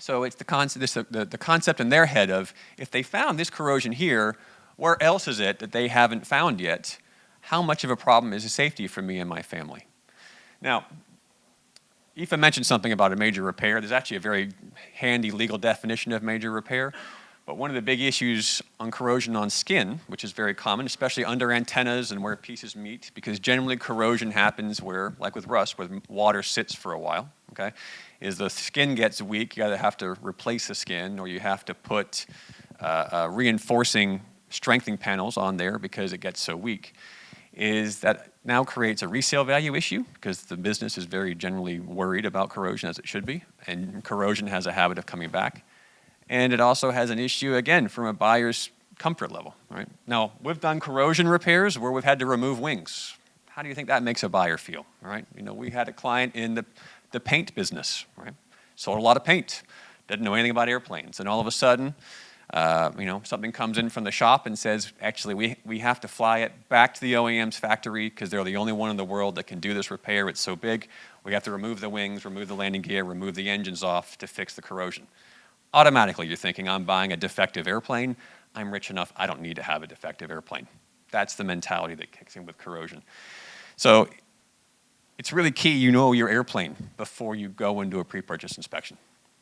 So it's the concept in their head of, if they found this corrosion here, where else is it that they haven't found yet? How much of a problem is the safety for me and my family? Now, Aoife mentioned something about a major repair. There's actually a very handy legal definition of major repair. But one of the big issues on corrosion on skin, which is very common, especially under antennas and where pieces meet, because generally corrosion happens where, like with rust, where water sits for a while, okay, is the skin gets weak, you either have to replace the skin or you have to put reinforcing strengthening panels on there because it gets so weak, is that now creates a resale value issue because the business is very generally worried about corrosion, as it should be, and corrosion has a habit of coming back. And it also has an issue, again, from a buyer's comfort level, right? Now, we've done corrosion repairs where we've had to remove wings. How do you think that makes a buyer feel, right? You know, we had a client in the paint business, right? Sold a lot of paint, didn't know anything about airplanes, and all of a sudden, something comes in from the shop and says, actually, we have to fly it back to the OEM's factory because they're the only one in the world that can do this repair. It's so big. We have to remove the wings, remove the landing gear, remove the engines off to fix the corrosion. Automatically, you're thinking, I'm buying a defective airplane. I'm rich enough, I don't need to have a defective airplane. That's the mentality that kicks in with corrosion. So it's really key you know your airplane before you go into a pre-purchase inspection.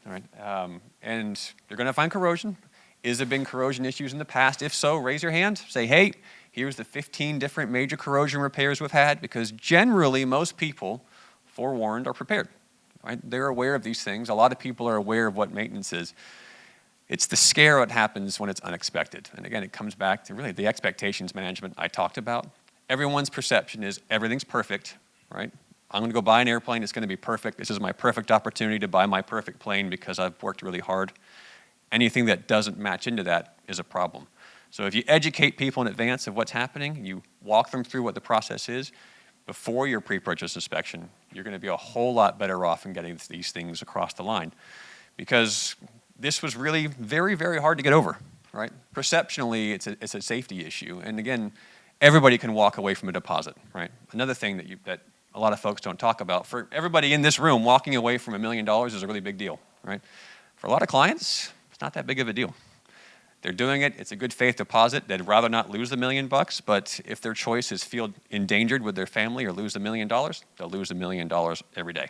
All right? And you're going to find corrosion. Is there been corrosion issues in the past? If so, raise your hand. Say, hey, here's the 15 different major corrosion repairs we've had, because generally most people, forewarned, are prepared. Right? They're aware of these things. A lot of people are aware of what maintenance is. It's the scare what happens when it's unexpected. And again, it comes back to really the expectations management I talked about. Everyone's perception is everything's perfect, right? I'm going to go buy an airplane. It's going to be perfect. This is my perfect opportunity to buy my perfect plane because I've worked really hard. Anything that doesn't match into that is a problem. So if you educate people in advance of what's happening, you walk them through what the process is, before your pre-purchase inspection, you're going to be a whole lot better off in getting these things across the line. Because this was really very, very hard to get over, right? Perceptionally, it's a safety issue. And again, everybody can walk away from a deposit, right? Another thing that a lot of folks don't talk about, for everybody in this room, walking away from $1 million is a really big deal, right? For a lot of clients, it's not that big of a deal. They're doing it, it's a good faith deposit. They'd rather not lose the $1 million, but if their choice is feel endangered with their family or lose $1 million, they'll lose $1 million every day.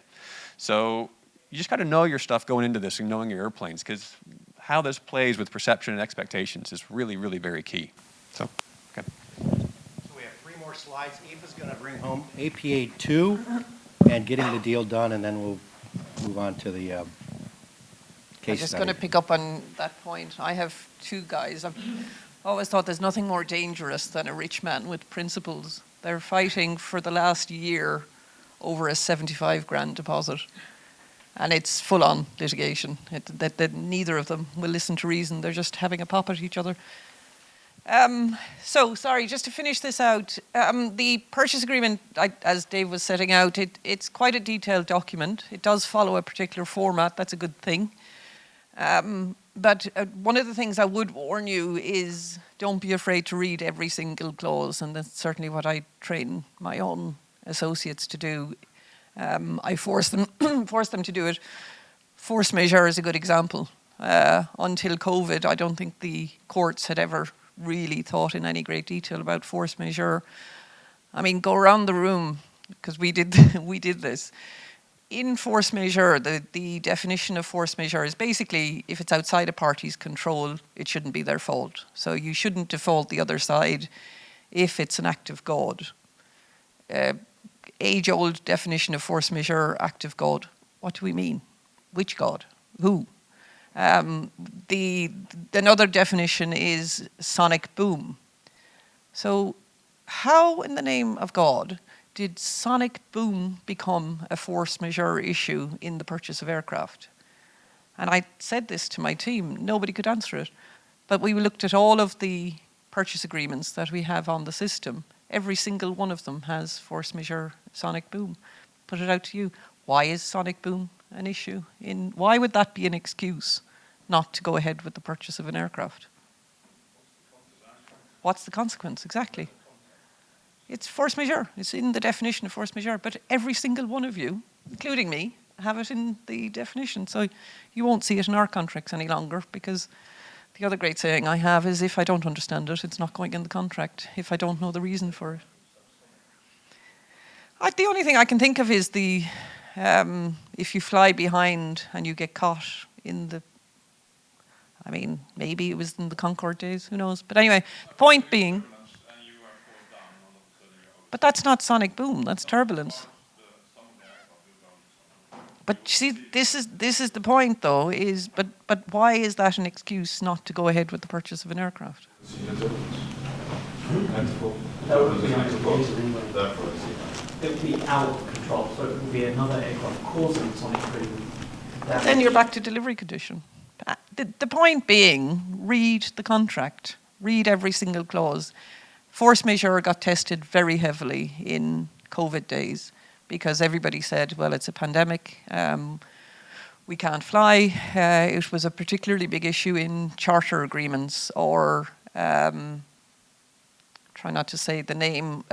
So you just got to know your stuff going into this and knowing your airplanes, because how this plays with perception and expectations is really, really very key. So, okay. So we have 3 more slides. Aoife's going to bring home APA 2 and getting the deal done, and then we'll move on to the I'm just going to pick up on that point. I have 2 guys. I've always thought there's nothing more dangerous than a rich man with principles. They're fighting for the last year over a 75 grand deposit. And it's full-on litigation. That neither of them will listen to reason. They're just having a pop at each other. Sorry, just to finish this out, the purchase agreement, as Dave was setting out, it's quite a detailed document. It does follow a particular format. That's a good thing. But one of the things I would warn you is don't be afraid to read every single clause, and that's certainly what I train my own associates to do. I force them to do it. Force majeure is a good example. Until COVID, I don't think the courts had ever really thought in any great detail about force majeure. I mean, go around the room, because we did this. In force majeure, the definition of force majeure is basically if it's outside a party's control, it shouldn't be their fault. So you shouldn't default the other side if it's an act of God. Age-old definition of force majeure, act of God. What do we mean? Which God? Who? Another definition is sonic boom. So how in the name of God did sonic boom become a force majeure issue in the purchase of aircraft? And I said this to my team, nobody could answer it. But we looked at all of the purchase agreements that we have on the system. Every single one of them has force majeure sonic boom. Put it out to you. Why is sonic boom an issue? Why would that be an excuse not to go ahead with the purchase of an aircraft? What's the consequence? Exactly. It's force majeure. It's in the definition of force majeure. But every single one of you, including me, have it in the definition. So you won't see it in our contracts any longer, because the other great saying I have is if I don't understand it, it's not going in the contract, if I don't know the reason for it. The only thing I can think of is if you fly behind and you get caught maybe it was in the Concorde days, who knows. But anyway, the point being, but that's not sonic boom, that's turbulence. But you see, this is the point though, but why is that an excuse not to go ahead with the purchase of an aircraft? That would be it would be out of control, so it would be another aircraft causing sonic boom. Then you're back to delivery condition. The point being, read the contract, read every single clause. Force majeure got tested very heavily in COVID days because everybody said, well, it's a pandemic, we can't fly. It was a particularly big issue in charter agreements or, try not to say the name,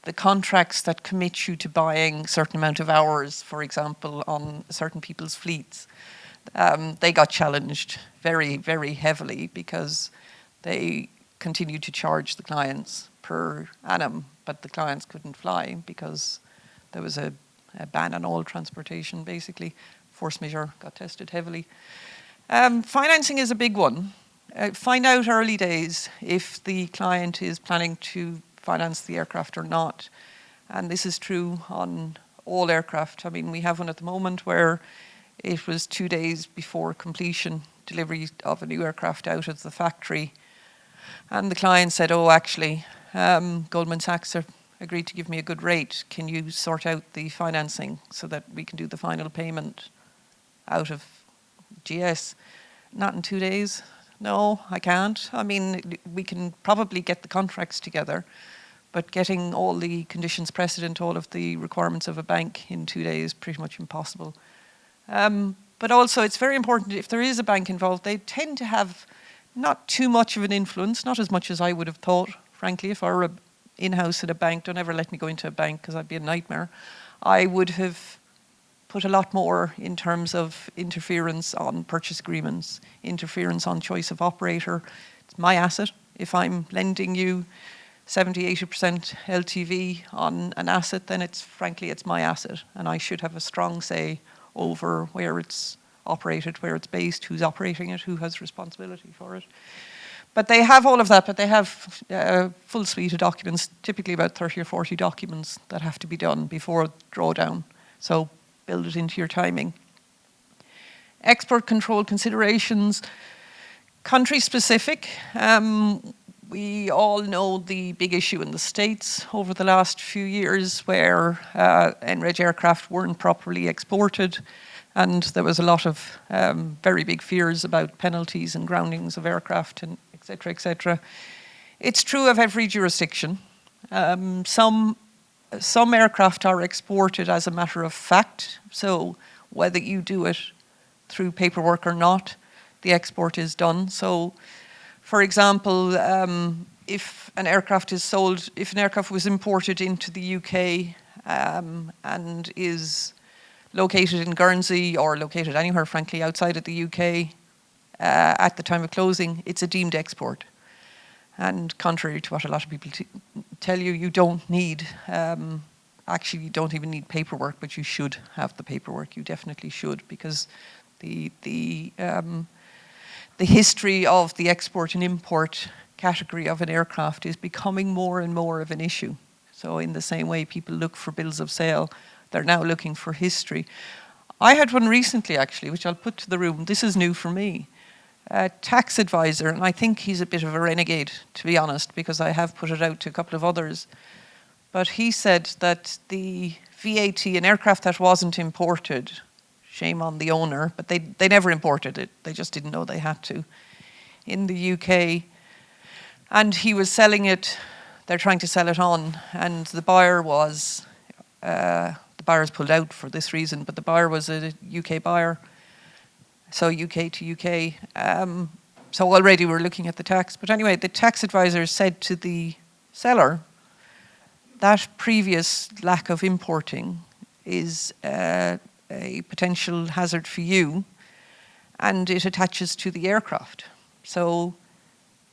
the contracts that commit you to buying a certain amount of hours, for example, on certain people's fleets. They got challenged very, very heavily because they continued to charge the clients per annum, but the clients couldn't fly because there was a ban on all transportation, basically. Force majeure got tested heavily. Financing is a big one. Find out early days if the client is planning to finance the aircraft or not. And this is true on all aircraft. I mean, we have one at the moment where it was 2 days before completion, delivery of a new aircraft out of the factory. And the client said, oh, actually, Goldman Sachs have agreed to give me a good rate. Can you sort out the financing so that we can do the final payment out of GS? Not in 2 days. No, I can't. I mean, we can probably get the contracts together, but getting all the conditions precedent, all of the requirements of a bank in 2 days is pretty much impossible. But also, it's very important, if there is a bank involved, they tend to have not too much of an influence, not as much as I would have thought, frankly. If I were in-house at a bank, don't ever let me go into a bank because I'd be a nightmare. I would have put a lot more in terms of interference on purchase agreements, interference on choice of operator. It's my asset. If I'm lending you 70, 80% LTV on an asset, then it's my asset. And I should have a strong say over where it's operated, where it's based, who's operating it, who has responsibility for it. But they have all of that, but they have a full suite of documents, typically about 30 or 40 documents that have to be done before drawdown. So build it into your timing. Export control considerations, country specific. We all know the big issue in the States over the last few years where NREG aircraft weren't properly exported. And there was a lot of very big fears about penalties and groundings of aircraft and et cetera, et cetera. It's true of every jurisdiction. Some aircraft are exported as a matter of fact. So whether you do it through paperwork or not, the export is done. So, for example, if an aircraft is sold, if an aircraft was imported into the UK and is located in Guernsey or located anywhere, frankly, outside of the UK at the time of closing, it's a deemed export. And contrary to what a lot of people tell you, you don't need, actually you don't even need paperwork, but you should have the paperwork. You definitely should, because the history of the export and import category of an aircraft is becoming more and more of an issue. So in the same way people look for bills of sale, they're now looking for history. I had one recently, actually, which I'll put to the room. This is new for me. A tax advisor, and I think he's a bit of a renegade, to be honest, because I have put it out to a couple of others. But he said that the VAT, an aircraft that wasn't imported, shame on the owner, but they never imported it. They just didn't know they had to, in the UK. And he was selling it, they're trying to sell it on, and the buyer was... the buyer's pulled out for this reason, but the buyer was a UK buyer, so UK to UK. So already we're looking at the tax. But anyway, the tax advisor said to the seller that previous lack of importing is a potential hazard for you, and it attaches to the aircraft. So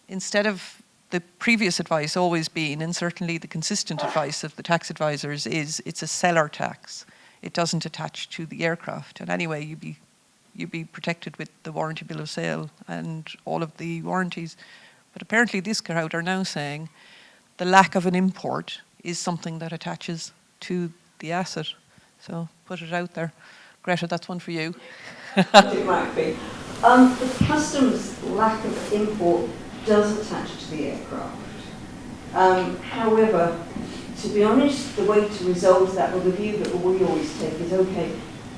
instead of the previous advice always being, and certainly the consistent advice of the tax advisors, is it's a seller tax. It doesn't attach to the aircraft. And anyway, you'd be protected with the warranty bill of sale and all of the warranties. But apparently this crowd are now saying the lack of an import is something that attaches to the asset. So put it out there. Greta, that's one for you. It might be. The customs lack of import does attach to the aircraft. However, to be honest, the way to resolve that, or the view that we always take, is okay,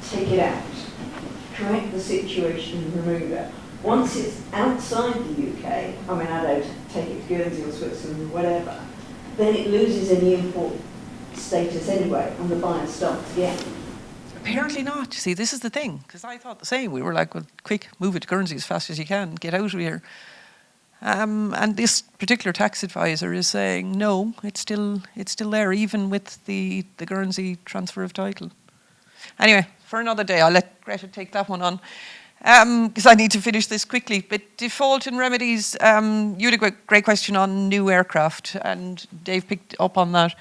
take it out, correct the situation and remove it. Once it's outside the UK, I mean, I don't take it to Guernsey or Switzerland or whatever, then it loses any import status anyway, and the buyer starts again. Apparently not. See, this is the thing, because I thought the same. We were like, well, quick, move it to Guernsey as fast as you can, get out of here. And this particular tax advisor is saying, no, it's still there, even with the Guernsey transfer of title. Anyway, for another day, I'll let Greta take that one on, because I need to finish this quickly. But default and remedies, you had a great question on new aircraft, and Dave picked up on that.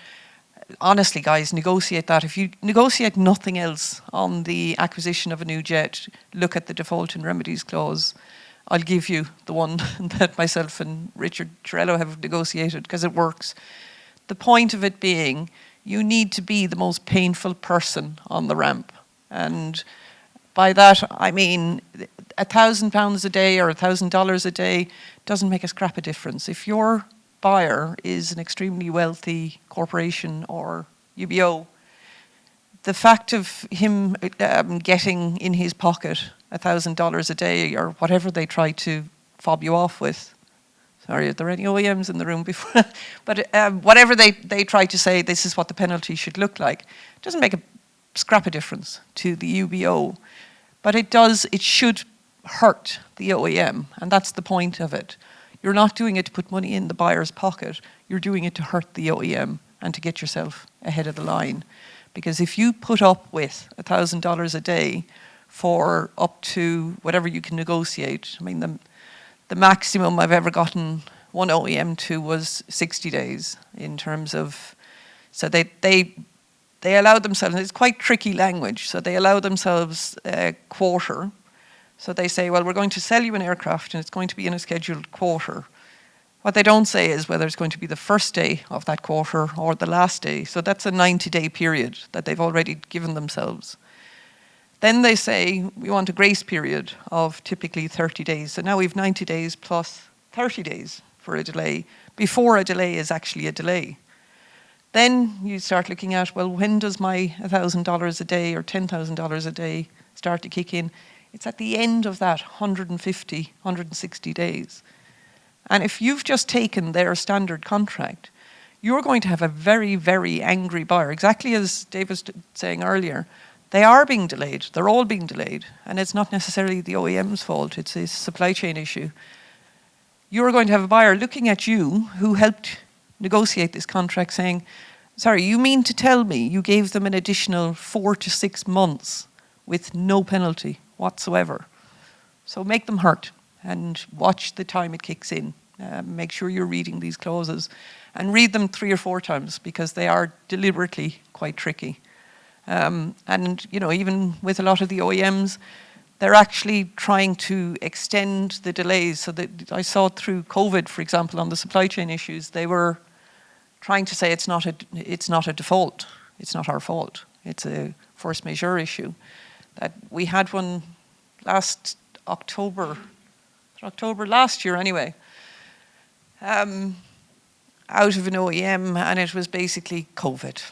Honestly, guys, negotiate that. If you negotiate nothing else on the acquisition of a new jet, look at the default and remedies clause. I'll give you the one that myself and Richard Torello have negotiated, because it works. The point of it being, you need to be the most painful person on the ramp. And by that, I mean £1,000 a day or $1,000 a day doesn't make a scrap of difference. If your buyer is an extremely wealthy corporation or UBO, the fact of him getting in his pocket $1,000 a day or whatever they try to fob you off with. Sorry, are there any OEMs in the room before? But whatever they try to say, this is what the penalty should look like, it doesn't make a scrap of difference to the UBO. But it should hurt the OEM, and that's the point of it. You're not doing it to put money in the buyer's pocket, you're doing it to hurt the OEM and to get yourself ahead of the line. Because if you put up with $1,000 a day for up to whatever you can negotiate, I mean, the maximum I've ever gotten one OEM to was 60 days in terms of, so they allow themselves, and it's quite tricky language, so they allow themselves a quarter. So they say, well, we're going to sell you an aircraft and it's going to be in a scheduled quarter. What they don't say is whether it's going to be the first day of that quarter or the last day. So that's a 90-day period that they've already given themselves. Then they say, we want a grace period of typically 30 days. So now we've 90 days plus 30 days for a delay, before a delay is actually a delay. Then you start looking at, well, when does my $1,000 a day or $10,000 a day start to kick in? It's at the end of that 150, 160 days. And if you've just taken their standard contract, you're going to have a very, very angry buyer. Exactly as Dave was saying earlier, they are being delayed. They're all being delayed. And it's not necessarily the OEM's fault. It's a supply chain issue. You're going to have a buyer looking at you who helped negotiate this contract saying, sorry, you mean to tell me you gave them an additional 4 to 6 months with no penalty whatsoever? So make them hurt and watch the time it kicks in. Make sure you're reading these clauses and read them 3 or 4 times because they are deliberately quite tricky. And you know, even with a lot of the OEMs, they're actually trying to extend the delays. So that I saw through COVID, for example, on the supply chain issues, they were trying to say it's not a default. It's not our fault. It's a force majeure issue. That we had one last October last year anyway, out of an OEM, and it was basically COVID.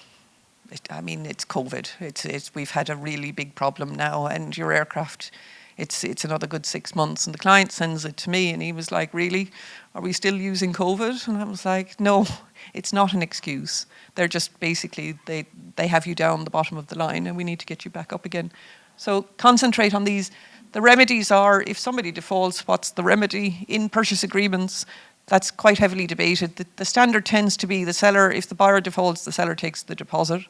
It's COVID. We've had a really big problem now, and your aircraft, it's another good 6 months. And the client sends it to me, and he was like, "Really? Are we still using COVID?" And I was like, "No, it's not an excuse. They're just basically they have you down the bottom of the line, and we need to get you back up again." So concentrate on these. The remedies are, if somebody defaults, what's the remedy? In purchase agreements, that's quite heavily debated. The standard tends to be the seller, if the buyer defaults, the seller takes the deposit.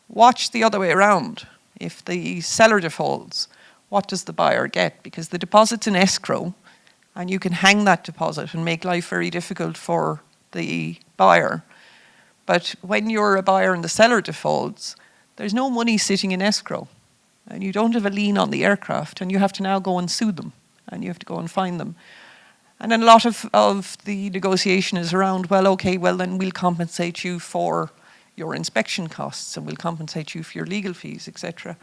Watch the other way around. If the seller defaults, what does the buyer get? Because the deposit's in escrow, and you can hang that deposit and make life very difficult for the buyer. But when you're a buyer and the seller defaults, there's no money sitting in escrow. And you don't have a lien on the aircraft, and you have to now go and sue them, and you have to go and find them. And then a lot of the negotiation is around, well, okay, well, then we'll compensate you for your inspection costs, and we'll compensate you for your legal fees, etc.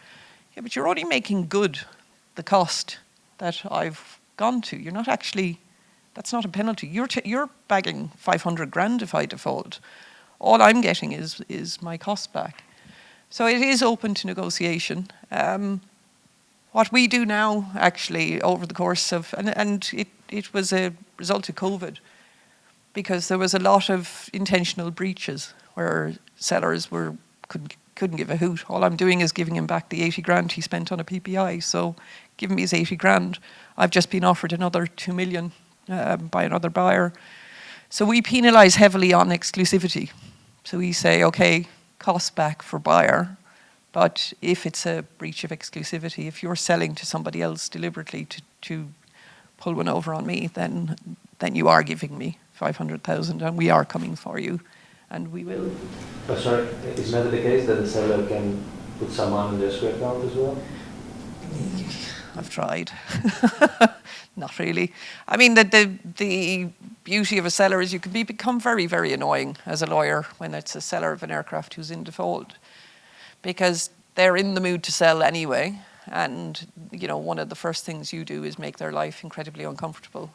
Yeah, but you're only making good the cost that I've gone to. You're not actually, that's not a penalty. You're bagging 500 grand if I default. All I'm getting is my cost back. So it is open to negotiation. What we do now, actually, over the course of, and it was a result of COVID, because there was a lot of intentional breaches where sellers couldn't give a hoot. All I'm doing is giving him back the 80 grand he spent on a PPI. So give him his 80 grand. I've just been offered another 2 million by another buyer. So we penalise heavily on exclusivity. So we say, okay, cost back for buyer. But if it's a breach of exclusivity, if you're selling to somebody else deliberately to pull one over on me, then you are giving me 500,000, and we are coming for you, and we will. Oh, sorry, is that the case that the seller can put someone in their escrow account as well? I've tried. Not really. I mean, the beauty of a seller is you can become very, very annoying as a lawyer when it's a seller of an aircraft who's in default, because they're in the mood to sell anyway, and you know, one of the first things you do is make their life incredibly uncomfortable.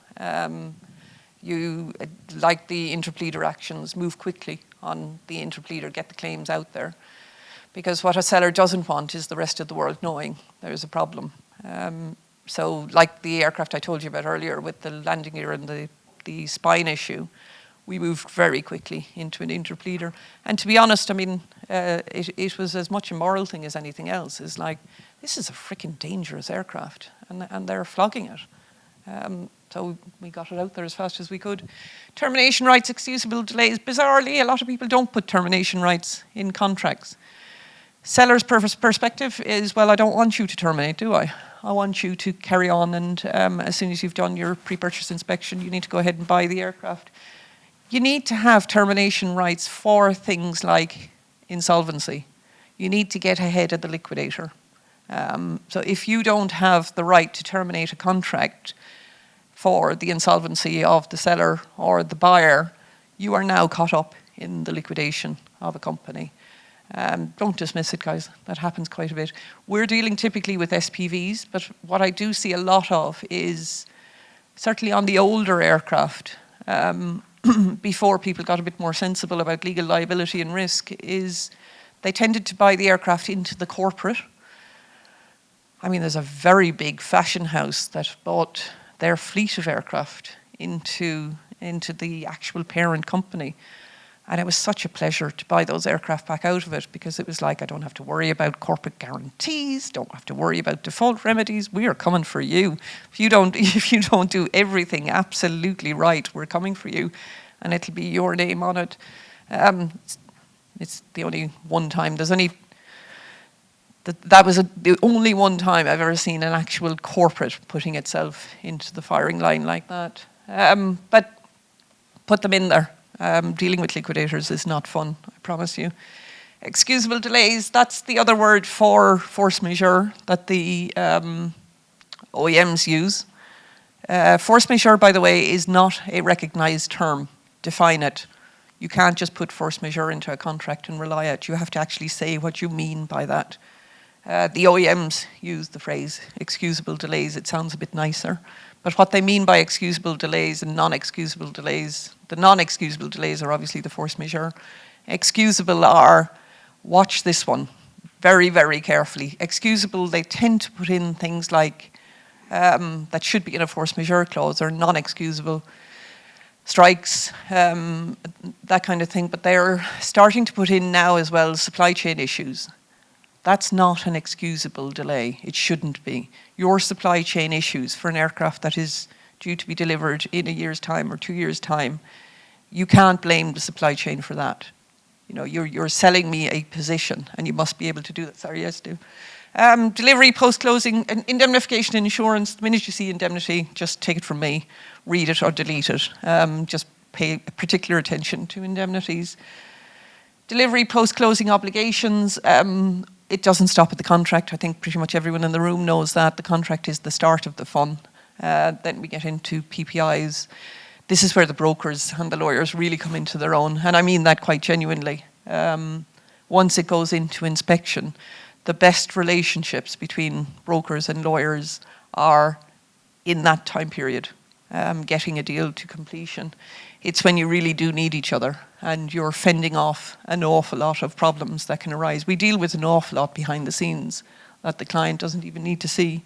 You, like the interpleader actions, move quickly on the interpleader, get the claims out there, because what a seller doesn't want is the rest of the world knowing there's a problem. So like the aircraft I told you about earlier with the landing gear and the spine issue, we moved very quickly into an interpleader. And to be honest, I mean, it was as much a moral thing as anything else. It's like, this is a freaking dangerous aircraft, and they're flogging it. So we got it out there as fast as we could. Termination rights, excusable delays. Bizarrely, a lot of people don't put termination rights in contracts. Seller's perspective is, well, I don't want you to terminate, do I? I want you to carry on, and as soon as you've done your pre-purchase inspection, you need to go ahead and buy the aircraft. You need to have termination rights for things like insolvency. You need to get ahead of the liquidator. So if you don't have the right to terminate a contract for the insolvency of the seller or the buyer, you are now caught up in the liquidation of a company. Don't dismiss it, guys. That happens quite a bit. We're dealing typically with SPVs, but what I do see a lot of is, certainly on the older aircraft, before people got a bit more sensible about legal liability and risk, is they tended to buy the aircraft into the corporate. I mean, there's a very big fashion house that bought their fleet of aircraft into the actual parent company. And it was such a pleasure to buy those aircraft back out of it, because it was like, I don't have to worry about corporate guarantees, don't have to worry about default remedies. We are coming for you. If you don't do everything absolutely right, we're coming for you, and it'll be your name on it. It's the only one time. That was the only one time I've ever seen an actual corporate putting itself into the firing line like that. But put them in there. Dealing with liquidators is not fun, I promise you. Excusable delays, that's the other word for force majeure that the OEMs use. Force majeure, by the way, is not a recognized term. Define it. You can't just put force majeure into a contract and rely on it. You have to actually say what you mean by that. The OEMs use the phrase excusable delays. It sounds a bit nicer. But what they mean by excusable delays and non-excusable delays, the non-excusable delays are obviously the force majeure. Excusable are, watch this one very, very carefully. Excusable, they tend to put in things like, that should be in a force majeure clause, or non-excusable strikes, that kind of thing. But they're starting to put in now as well supply chain issues. That's not an excusable delay. It shouldn't be. Your supply chain issues for an aircraft that is due to be delivered in a year's time or 2 years' time, you can't blame the supply chain for that. You know, you're selling me a position, and you must be able to do that. Sorry, yes, do. Delivery, post-closing, and indemnification insurance. The minute you see indemnity, just take it from me, read it or delete it. Just pay particular attention to indemnities. Delivery, post-closing obligations. It doesn't stop at the contract. I think pretty much everyone in the room knows that. The contract is the start of the fun. Then we get into PPIs. This is where the brokers and the lawyers really come into their own, and I mean that quite genuinely. Once it goes into inspection, the best relationships between brokers and lawyers are in that time period, getting a deal to completion. It's when you really do need each other and you're fending off an awful lot of problems that can arise. We deal with an awful lot behind the scenes that the client doesn't even need to see.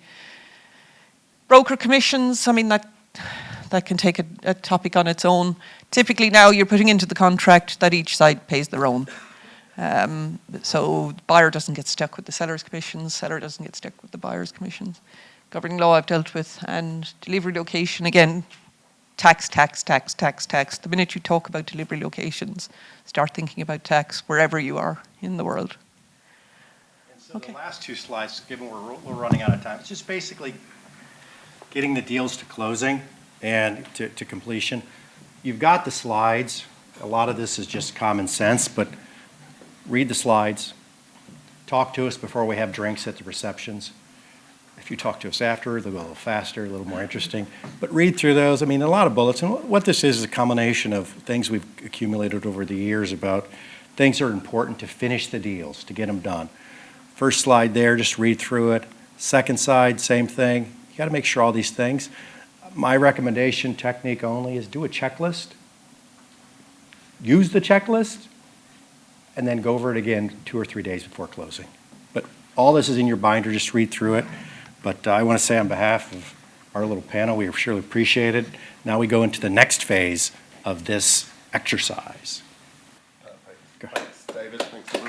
Broker commissions, I mean, that can take a topic on its own. Typically now you're putting into the contract that each side pays their own. So the buyer doesn't get stuck with the seller's commissions, seller doesn't get stuck with the buyer's commissions. Governing law I've dealt with, and delivery location, again, tax. The minute you talk about delivery locations, start thinking about tax wherever you are in the world. And so the last two slides, given we're running out of time, it's just basically getting the deals to closing and to completion. You've got the slides. A lot of this is just common sense, but read the slides. Talk to us before we have drinks at the receptions. If you talk to us after, they'll go a little faster, a little more interesting. But read through those. I mean, a lot of bullets. And what this is a combination of things we've accumulated over the years about things that are important to finish the deals, to get them done. First slide there, just read through it. Second side, same thing. You got to make sure all these things. My recommendation, technique only, is do a checklist. Use the checklist, and then go over it again 2 or 3 days before closing. But all this is in your binder. Just read through it. But I want to say on behalf of our little panel, we surely appreciate it. Now we go into the next phase of this exercise. Perfect. Thanks, David. Thanks so much.